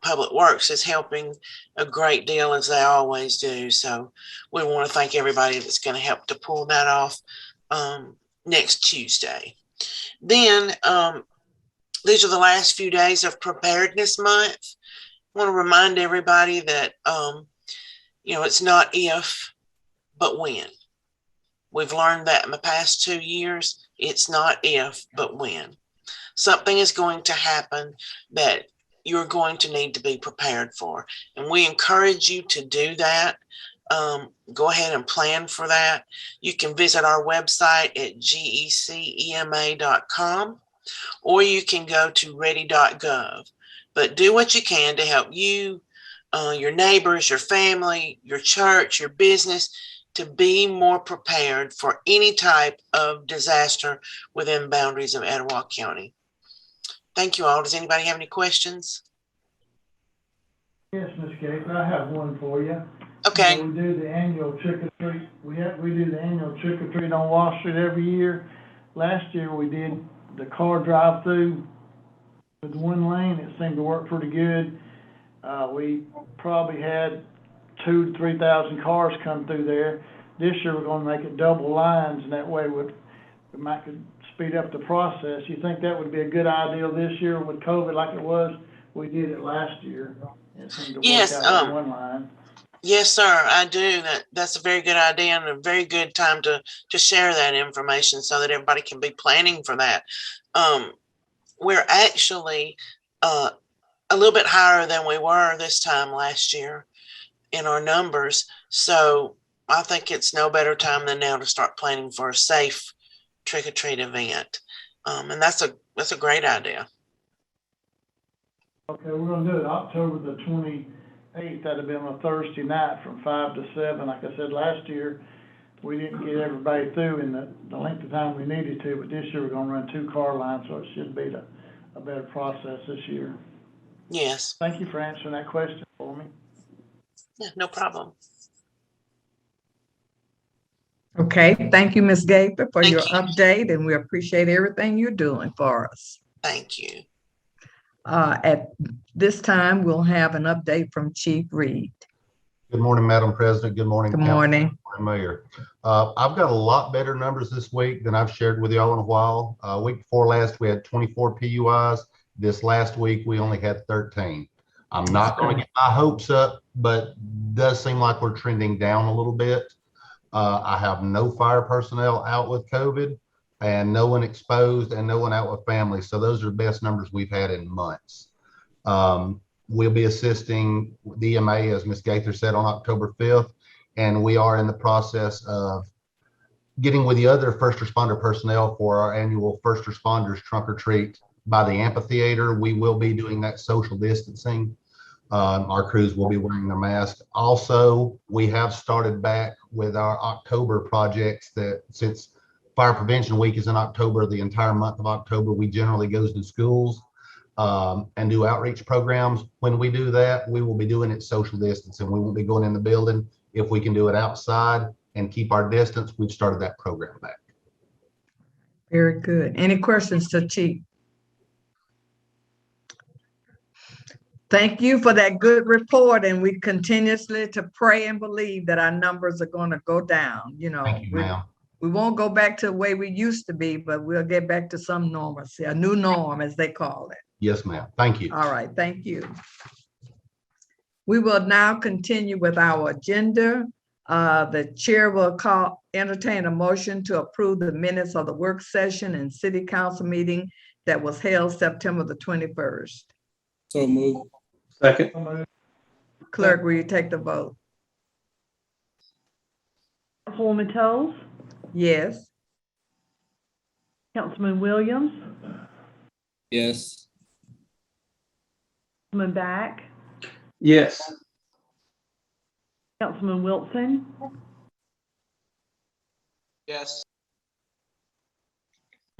Public Works is helping a great deal, as they always do. So we want to thank everybody that's going to help to pull that off next Tuesday. Then these are the last few days of Preparedness Month. I want to remind everybody that, it's not if, but when. We've learned that in the past 2 years. It's not if, but when. Something is going to happen that you're going to need to be prepared for. And we encourage you to do that. Go ahead and plan for that. You can visit our website at gecema.com, or you can go to ready.gov. But do what you can to help you, your neighbors, your family, your church, your business, to be more prepared for any type of disaster within boundaries of Etowah County. Thank you all. Does anybody have any questions?
Yes, Ms. Gates, I have one for you.
Okay.
We do the annual trick or treat. We do the annual trick or treat on Wall Street every year. Last year we did the car drive through with one lane. It seemed to work pretty good. We probably had 2,000 to 3,000 cars come through there. This year we're going to make it double lines, and that way we might could speed up the process. You think that would be a good idea this year with COVID like it was? We did it last year. It seemed to work out in one line.
Yes, sir, I do. That's a very good idea and a very good time to share that information so that everybody can be planning for that. We're actually a little bit higher than we were this time last year in our numbers. So I think it's no better time than now to start planning for a safe trick-or-treat event. And that's a great idea.
Okay, we're going to do it October the 28th. That'll be on a Thursday night from 5 to 7. Like I said, last year we didn't get everybody through in the length of time we needed to, but this year we're going to run 2 car lines, so it should be a better process this year.
Yes.
Thank you for answering that question for me.
Yeah, no problem.
Okay, thank you, Ms. Gaither, for your update, and we appreciate everything you're doing for us.
Thank you.
At this time, we'll have an update from Chief Reed.
Good morning, Madam President. Good morning.
Good morning.
Mayor. I've got a lot better numbers this week than I've shared with y'all in a while. Week before last, we had 24 PUIs. This last week, we only had 13. I'm not going to get my hopes up, but it does seem like we're trending down a little bit. I have no fire personnel out with COVID and no one exposed and no one out with families. So those are the best numbers we've had in months. We'll be assisting the EMA, as Ms. Gaither said, on October 5th. And we are in the process of getting with the other first responder personnel for our annual first responders trunk or treat by the amphitheater. We will be doing that social distancing. Our crews will be wearing their masks. Also, we have started back with our October projects that since Fire Prevention Week is in October, the entire month of October, we generally go to schools and do outreach programs. When we do that, we will be doing it social distancing. We won't be going in the building. If we can do it outside and keep our distance, we've started that program back.
Very good. Any questions to Chief? Thank you for that good report, and we continuously to pray and believe that our numbers are going to go down. You know,
Thank you, ma'am.
we won't go back to the way we used to be, but we'll get back to some normalcy, a new norm, as they call it.
Yes, ma'am. Thank you.
All right, thank you. We will now continue with our agenda. The chair will entertain a motion to approve the minutes of the work session and city council meeting that was held September the 21st.
So move.
Second.
Clerk, will you take the vote?
Councilwoman Toles,
Yes.
Councilman Williams,
Yes.
Councilman Back,
Yes.
Councilman Wilson,
Yes.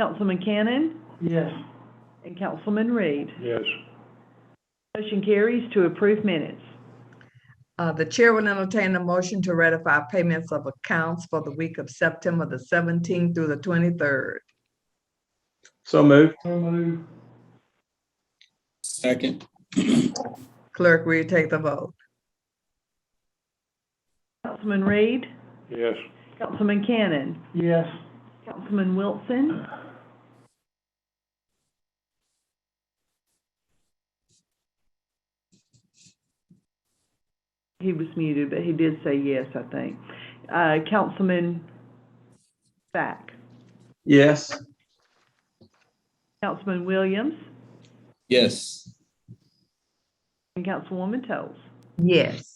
Councilman Cannon,
Yes.
and Councilman Reed.
Yes.
Motion carries to approve minutes.
The chair will entertain a motion to ratify payments of accounts for the week of September the 17th through the 23rd.
So moved.
So move.
Second.
Clerk, will you take the vote?
Councilman Reed,
Yes.
Councilman Cannon,
Yes.
Councilman Wilson, he was muted, but he did say yes, I think. Councilman Back,
Yes.
Councilman Williams,
Yes.
and Councilwoman Toles.
Yes.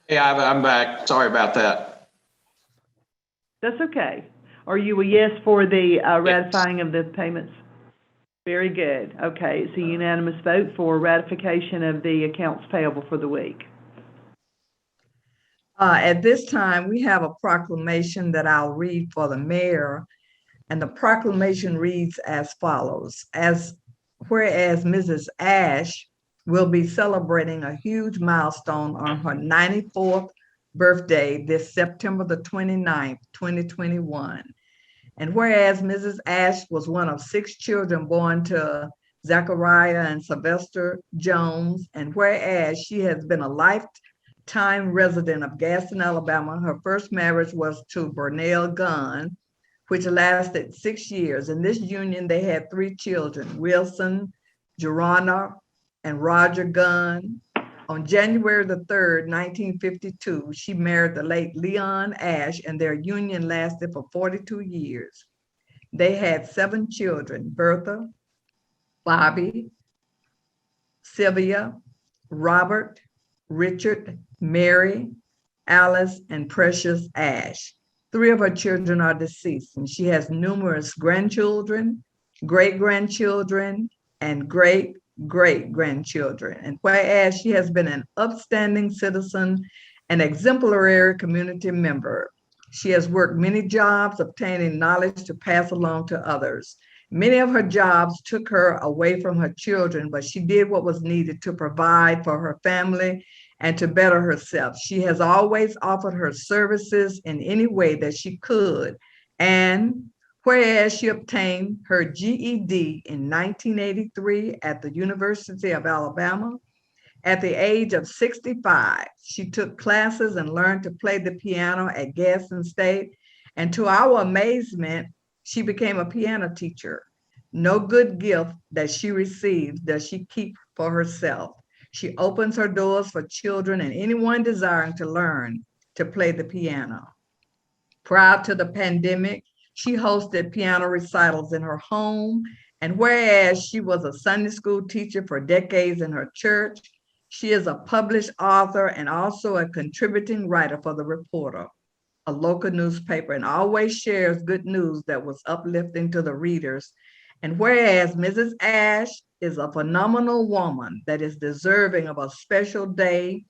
Hey, I'm back. Sorry about that.
That's okay. Are you a yes for the ratifying of the payments? Very good. Okay, it's a unanimous vote for ratification of the accounts payable for the week.
At this time, we have a proclamation that I'll read for the mayor, and the proclamation reads as follows. Whereas Mrs. Ash will be celebrating a huge milestone on her 94th birthday this September the 29th, 2021. And whereas Mrs. Ash was one of 6 children born to Zachariah and Sylvester Jones, and whereas she has been a lifetime resident of Gaston, Alabama, her first marriage was to Bernell Gunn, which lasted 6 years. In this union, they had 3 children, Wilson, Geronda, and Roger Gunn. On January the 3rd, 1952, she married the late Leon Ash, and their union lasted for 42 years. They had 7 children, Bertha, Bobby, Sylvia, Robert, Richard, Mary, Alice, and Precious Ash. 3 of her children are deceased, and she has numerous grandchildren, great-grandchildren, and great-great-grandchildren. And whereas she has been an upstanding citizen and exemplary community member, she has worked many jobs, obtaining knowledge to pass along to others. Many of her jobs took her away from her children, but she did what was needed to provide for her family and to better herself. She has always offered her services in any way that she could. And whereas she obtained her GED in 1983 at the University of Alabama, at the age of 65, she took classes and learned to play the piano at Gadsden State. And to our amazement, she became a piano teacher. No good gift that she receives does she keep for herself. She opens her doors for children and anyone desiring to learn to play the piano. Prior to the pandemic, she hosted piano recitals in her home. And whereas she was a Sunday school teacher for decades in her church, she is a published author and also a contributing writer for The Reporter, a local newspaper, and always shares good news that was uplifting to the readers. And whereas Mrs. Ash is a phenomenal woman that is deserving of a special day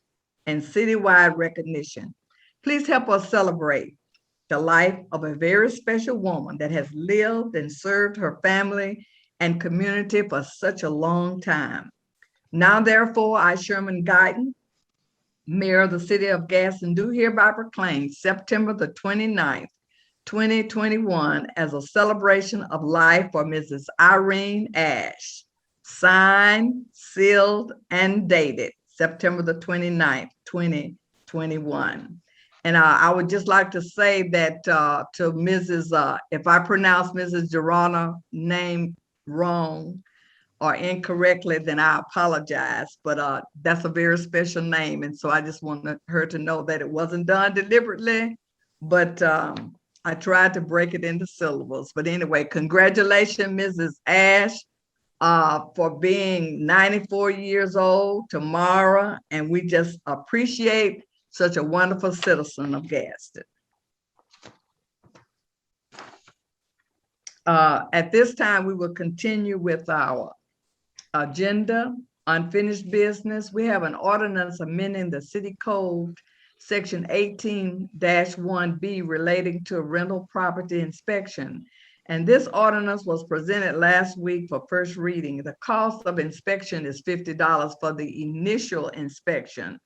and citywide recognition, please help us celebrate the life of a very special woman that has lived and served her family and community for such a long time. Now, therefore, I, Sherman Guyton, Mayor of the City of Gaston, do hereby proclaim September the 29th, 2021 as a celebration of life for Mrs. Irene Ash. signed, sealed, and dated September the 29th, 2021. And I would just like to say that to Mrs., if I pronounce Mrs. Gerana name wrong or incorrectly, then I apologize. But that's a very special name. And so I just wanted her to know that it wasn't done deliberately, but I tried to break it into syllables. But anyway, congratulations, Mrs. Ash, for being 94 years old tomorrow. And we just appreciate such a wonderful citizen of Gadsden. At this time, we will continue with our agenda, unfinished business. We have an ordinance amending the city code, section 18-1B, relating to rental property inspection. And this ordinance was presented last week for first reading. The cost of inspection is $50 for the initial inspection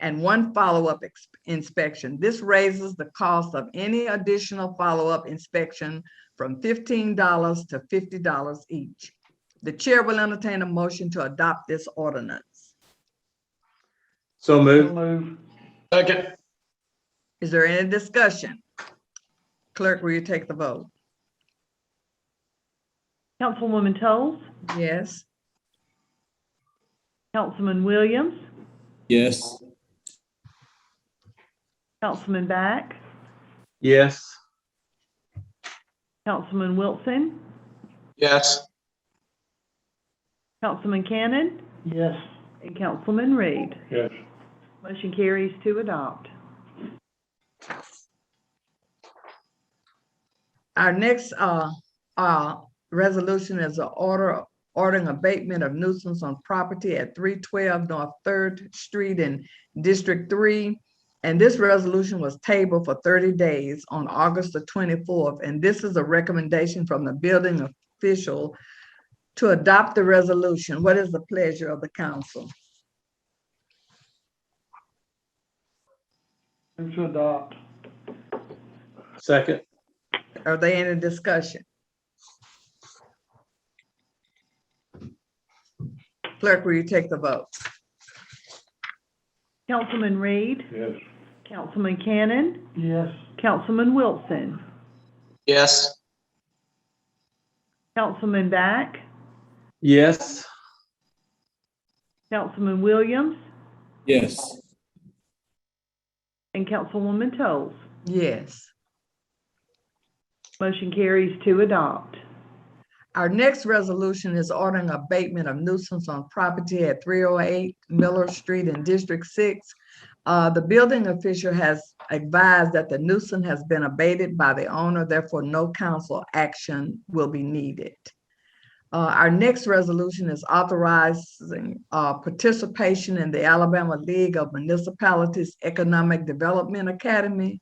and one follow-up inspection. This raises the cost of any additional follow-up inspection from $15 to $50 each. The chair will entertain a motion to adopt this ordinance.
So
So
moved.
move.
Second.
Is there any discussion? Clerk, will you take the vote?
Councilwoman Toles,
Yes.
Councilman Williams,
Yes.
Councilman Back,
Yes.
Councilman Wilson,
Yes.
Councilman Cannon,
Yes.
and Councilman Reed.
Yes.
Motion carries to adopt.
Our next resolution is an ordering abatement of nuisance on property at 312 North 3rd Street in District 3. And this resolution was tabled for 30 days on August the 24th. And this is a recommendation from the building official to adopt the resolution. What is the pleasure of the council?
Move to adopt.
Second.
Are there any discussion? Clerk, will you take the vote?
Councilman Reed,
Yes.
Councilman Cannon,
Yes.
Councilman Wilson,
Yes.
Councilman Back,
Yes.
Councilman Williams,
Yes.
and Councilwoman Toles.
Yes.
Motion carries to adopt.
Our next resolution is ordering abatement of nuisance on property at 308 Miller Street in District 6. The building official has advised that the nuisance has been abated by the owner, therefore no council action will be needed. Our next resolution is authorizing participation in the Alabama League of Municipalities Economic Development Academy.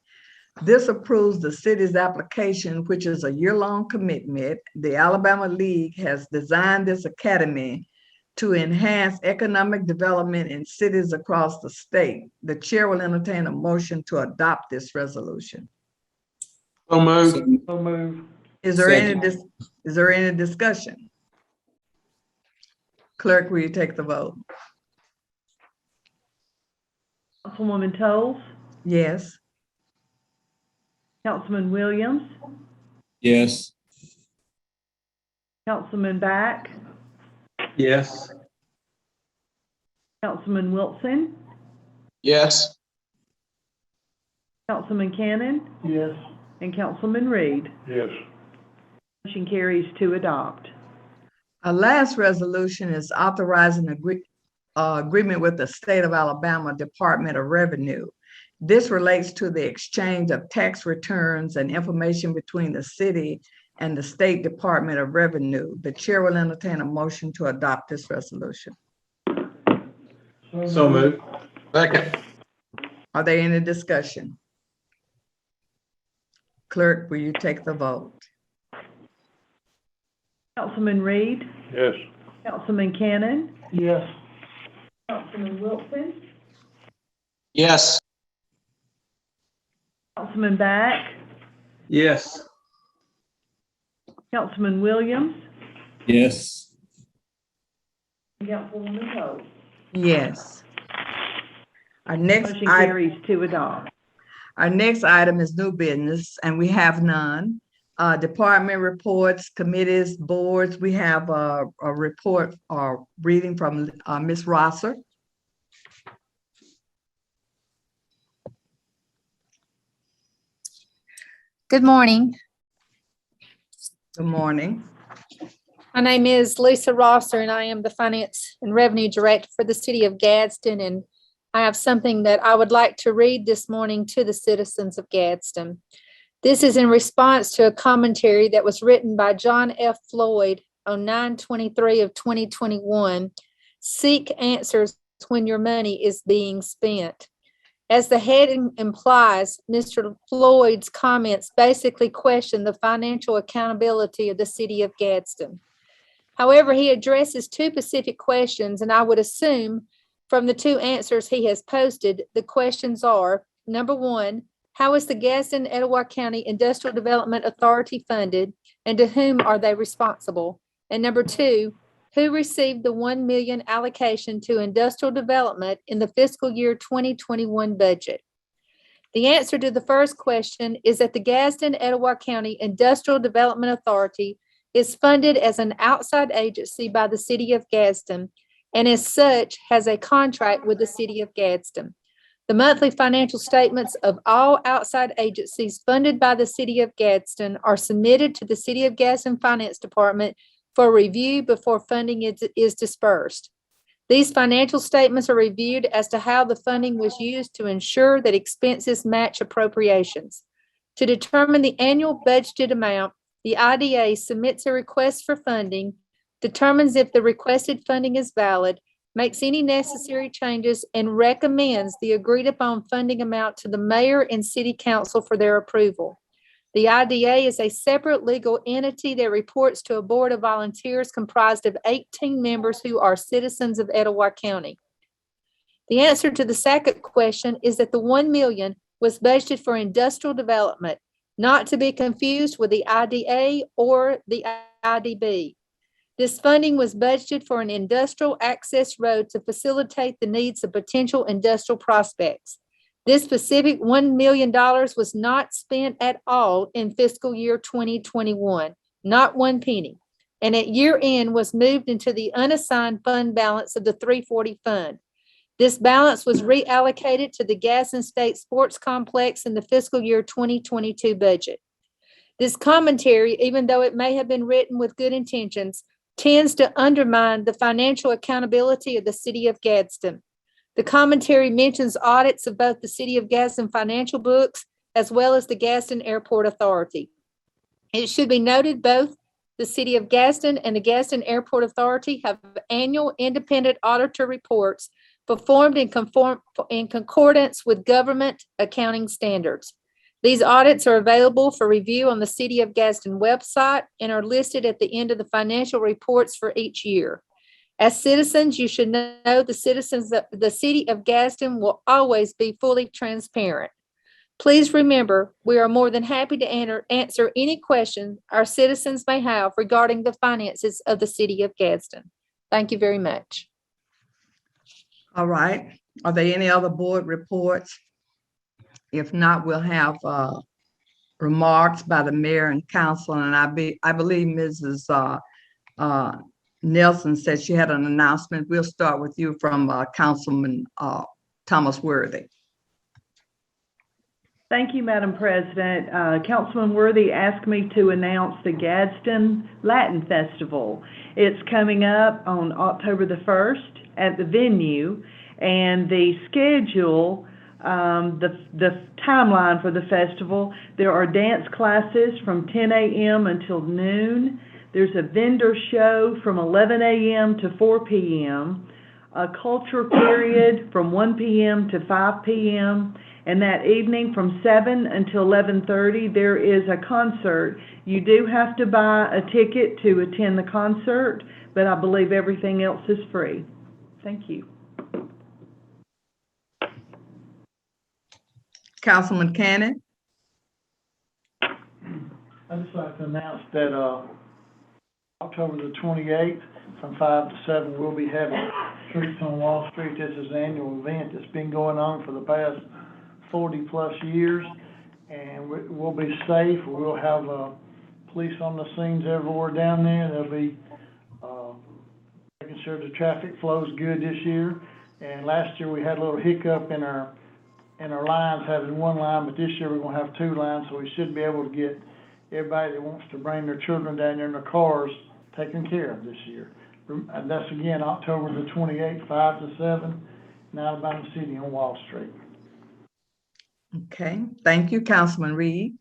This approves the city's application, which is a year-long commitment. The Alabama League has designed this academy to enhance economic development in cities across the state. The chair will entertain a motion to adopt this resolution.
So moved.
So move.
Is there
Second.
any discussion? Clerk, will you take the vote?
Councilwoman Toles,
Yes.
Councilman Williams,
Yes.
Councilman Back,
Yes.
Councilman Wilson,
Yes.
Councilman Cannon,
Yes.
and Councilman Reed.
Yes.
Motion carries to adopt.
Our last resolution is authorizing agreement with the State of Alabama Department of Revenue. This relates to the exchange of tax returns and information between the city and the State Department of Revenue. The chair will entertain a motion to adopt this resolution.
So moved.
Second.
Are there any discussion? Clerk, will you take the vote?
Councilman Reed,
Yes.
Councilman Cannon,
Yes.
Councilman Wilson,
Yes.
Councilman Back,
Yes.
Councilman Williams,
Yes.
Councilwoman Cole.
Yes. Our next
Motion
item.
carries to adopt.
Our next item is new business, and we have none. Department reports, committees, boards. We have a report reading from Ms. Rosser.
Good morning.
Good morning.
My name is Lisa Rosser, and I am the Finance and Revenue Director for the City of Gadsden. And I have something that I would like to read this morning to the citizens of Gadsden. This is in response to a commentary that was written by John F. Floyd on 9/23 of 2021. Seek answers when your money is being spent. As the heading implies, Mr. Floyd's comments basically question the financial accountability of the City of Gadsden. However, he addresses two specific questions, and I would assume from the two answers he has posted, the questions are, number one, how is the Gadsden Etowah County Industrial Development Authority funded, and to whom are they responsible? And number two, who received the $1 million allocation to industrial development in the fiscal year 2021 budget? The answer to the first question is that the Gadsden Etowah County Industrial Development Authority is funded as an outside agency by the City of Gadsden, and as such has a contract with the City of Gadsden. The monthly financial statements of all outside agencies funded by the City of Gadsden are submitted to the City of Gadsden Finance Department for review before funding is dispersed. These financial statements are reviewed as to how the funding was used to ensure that expenses match appropriations. To determine the annual budgeted amount, the IDA submits a request for funding, determines if the requested funding is valid, makes any necessary changes, and recommends the agreed upon funding amount to the mayor and city council for their approval. The IDA is a separate legal entity that reports to a board of volunteers comprised of 18 members who are citizens of Etowah County. The answer to the second question is that the $1 million was budgeted for industrial development, not to be confused with the IDA or the IDB. This funding was budgeted for an industrial access road to facilitate the needs of potential industrial prospects. This specific $1 million was not spent at all in fiscal year 2021, not one penny, and at year end was moved into the unassigned fund balance of the 340 fund. This balance was reallocated to the Gadsden State Sports Complex in the fiscal year 2022 budget. This commentary, even though it may have been written with good intentions, tends to undermine the financial accountability of the City of Gadsden. The commentary mentions audits of both the City of Gadsden financial books as well as the Gadsden Airport Authority. It should be noted both the City of Gadsden and the Gadsden Airport Authority have annual independent auditor reports performed in concordance with government accounting standards. These audits are available for review on the City of Gadsden website and are listed at the end of the financial reports for each year. As citizens, you should know the City of Gadsden will always be fully transparent. Please remember, we are more than happy to answer any questions our citizens may have regarding the finances of the City of Gadsden. Thank you very much.
All right. Are there any other board reports? If not, we'll have remarks by the mayor and council. And I believe Mrs. Nelson said she had an announcement. We'll start with you from Councilman Thomas Worthy.
Thank you, Madam President. Councilman Worthy asked me to announce the Gadsden Latin Festival. It's coming up on October the 1st at the venue, and the schedule, the timeline for the festival, there are dance classes from 10 a.m. until noon. There's a vendor show from 11 a.m. to 4 p.m., a culture period from 1 p.m. to 5 p.m., and that evening from 7 until 11:30, there is a concert. You do have to buy a ticket to attend the concert, but I believe everything else is free. Thank you.
Councilman Cannon.
I'd just like to announce that October the 28th, from 5 to 7, we'll be having Streets on Wall Street. This is an annual event that's been going on for the past 40-plus years. And we'll be safe. We'll have police on the scenes everywhere down there. They'll be making sure the traffic flows good this year. And last year we had a little hiccup in our lines, having one line, but this year we're gonna have 2 lines, so we should be able to get everybody that wants to bring their children down there in their cars taken care of this year. And that's again, October the 28th, 5 to 7, in Alabama City on Wall Street.
Okay, thank you, Councilman Reed.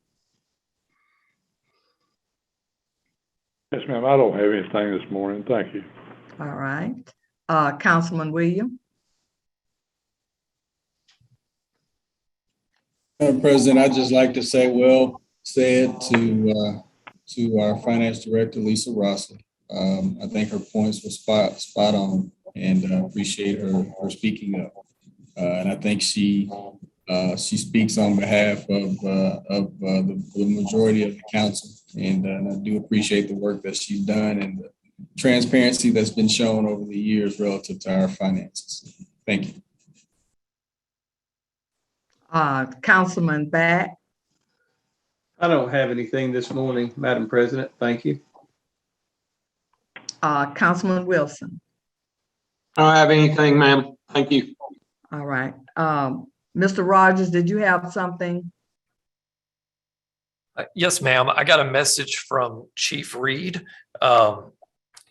Yes, ma'am, I don't have anything this morning. Thank you.
All right, Councilman Williams.
Madam President, I'd just like to say well said to our finance director, Lisa Rosser. I think her points were spot on, and appreciate her speaking up. And I think she speaks on behalf of the majority of the council, and I do appreciate the work that she's done and the transparency that's been shown over the years relative to our finances. Thank you.
Councilman Back.
I don't have anything this morning, Madam President. Thank you.
Councilman Wilson.
I don't have anything, ma'am. Thank you.
All right. Mr. Rogers, did you have something?
Yes, ma'am. I got a message from Chief Reed.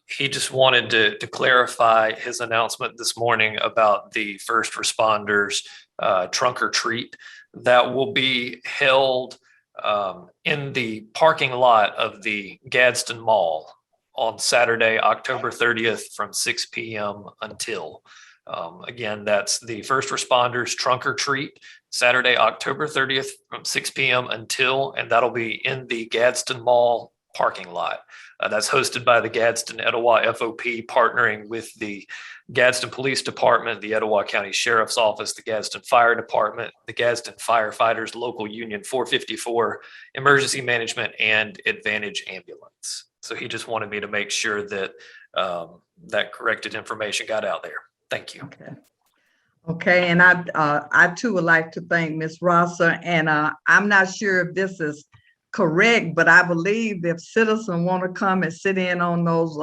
He just wanted to clarify his announcement this morning about the first responders trunk or treat that will be held in the parking lot of the Gadsden Mall on Saturday, October 30th from 6 p.m. until. Again, that's the first responders trunk or treat, Saturday, October 30th from 6 p.m. until, and that'll be in the Gadsden Mall parking lot. That's hosted by the Gadsden Etowah FOP, partnering with the Gadsden Police Department, the Etowah County Sheriff's Office, the Gadsden Fire Department, the Gadsden Firefighters Local Union 454, Emergency Management, and Advantage Ambulance. So he just wanted me to make sure that that corrected information got out there. Thank you.
Okay. Okay, and I too would like to thank Ms. Rosser, and I'm not sure if this is correct, but I believe if citizens want to come and sit in on those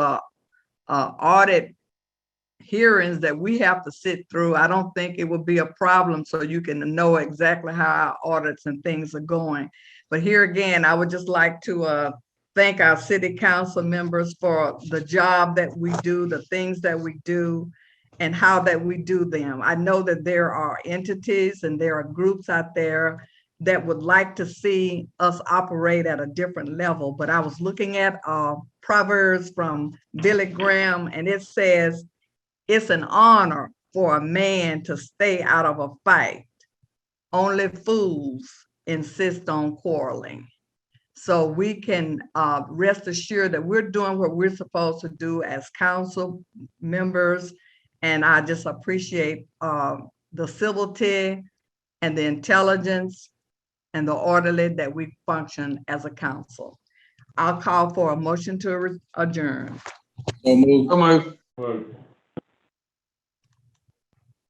audit hearings that we have to sit through, I don't think it will be a problem, so you can know exactly how our audits and things are going. But here again, I would just like to thank our city council members for the job that we do, the things that we do, and how that we do them. I know that there are entities and there are groups out there that would like to see us operate at a different level. But I was looking at Proverbs from Billy Graham, and it says, it's an honor for a man to stay out of a fight. Only fools insist on quarreling. So we can rest assured that we're doing what we're supposed to do as council members. And I just appreciate the civility and the intelligence and the orderly that we function as a council. I'll call for a motion to adjourn.
So move.
So move.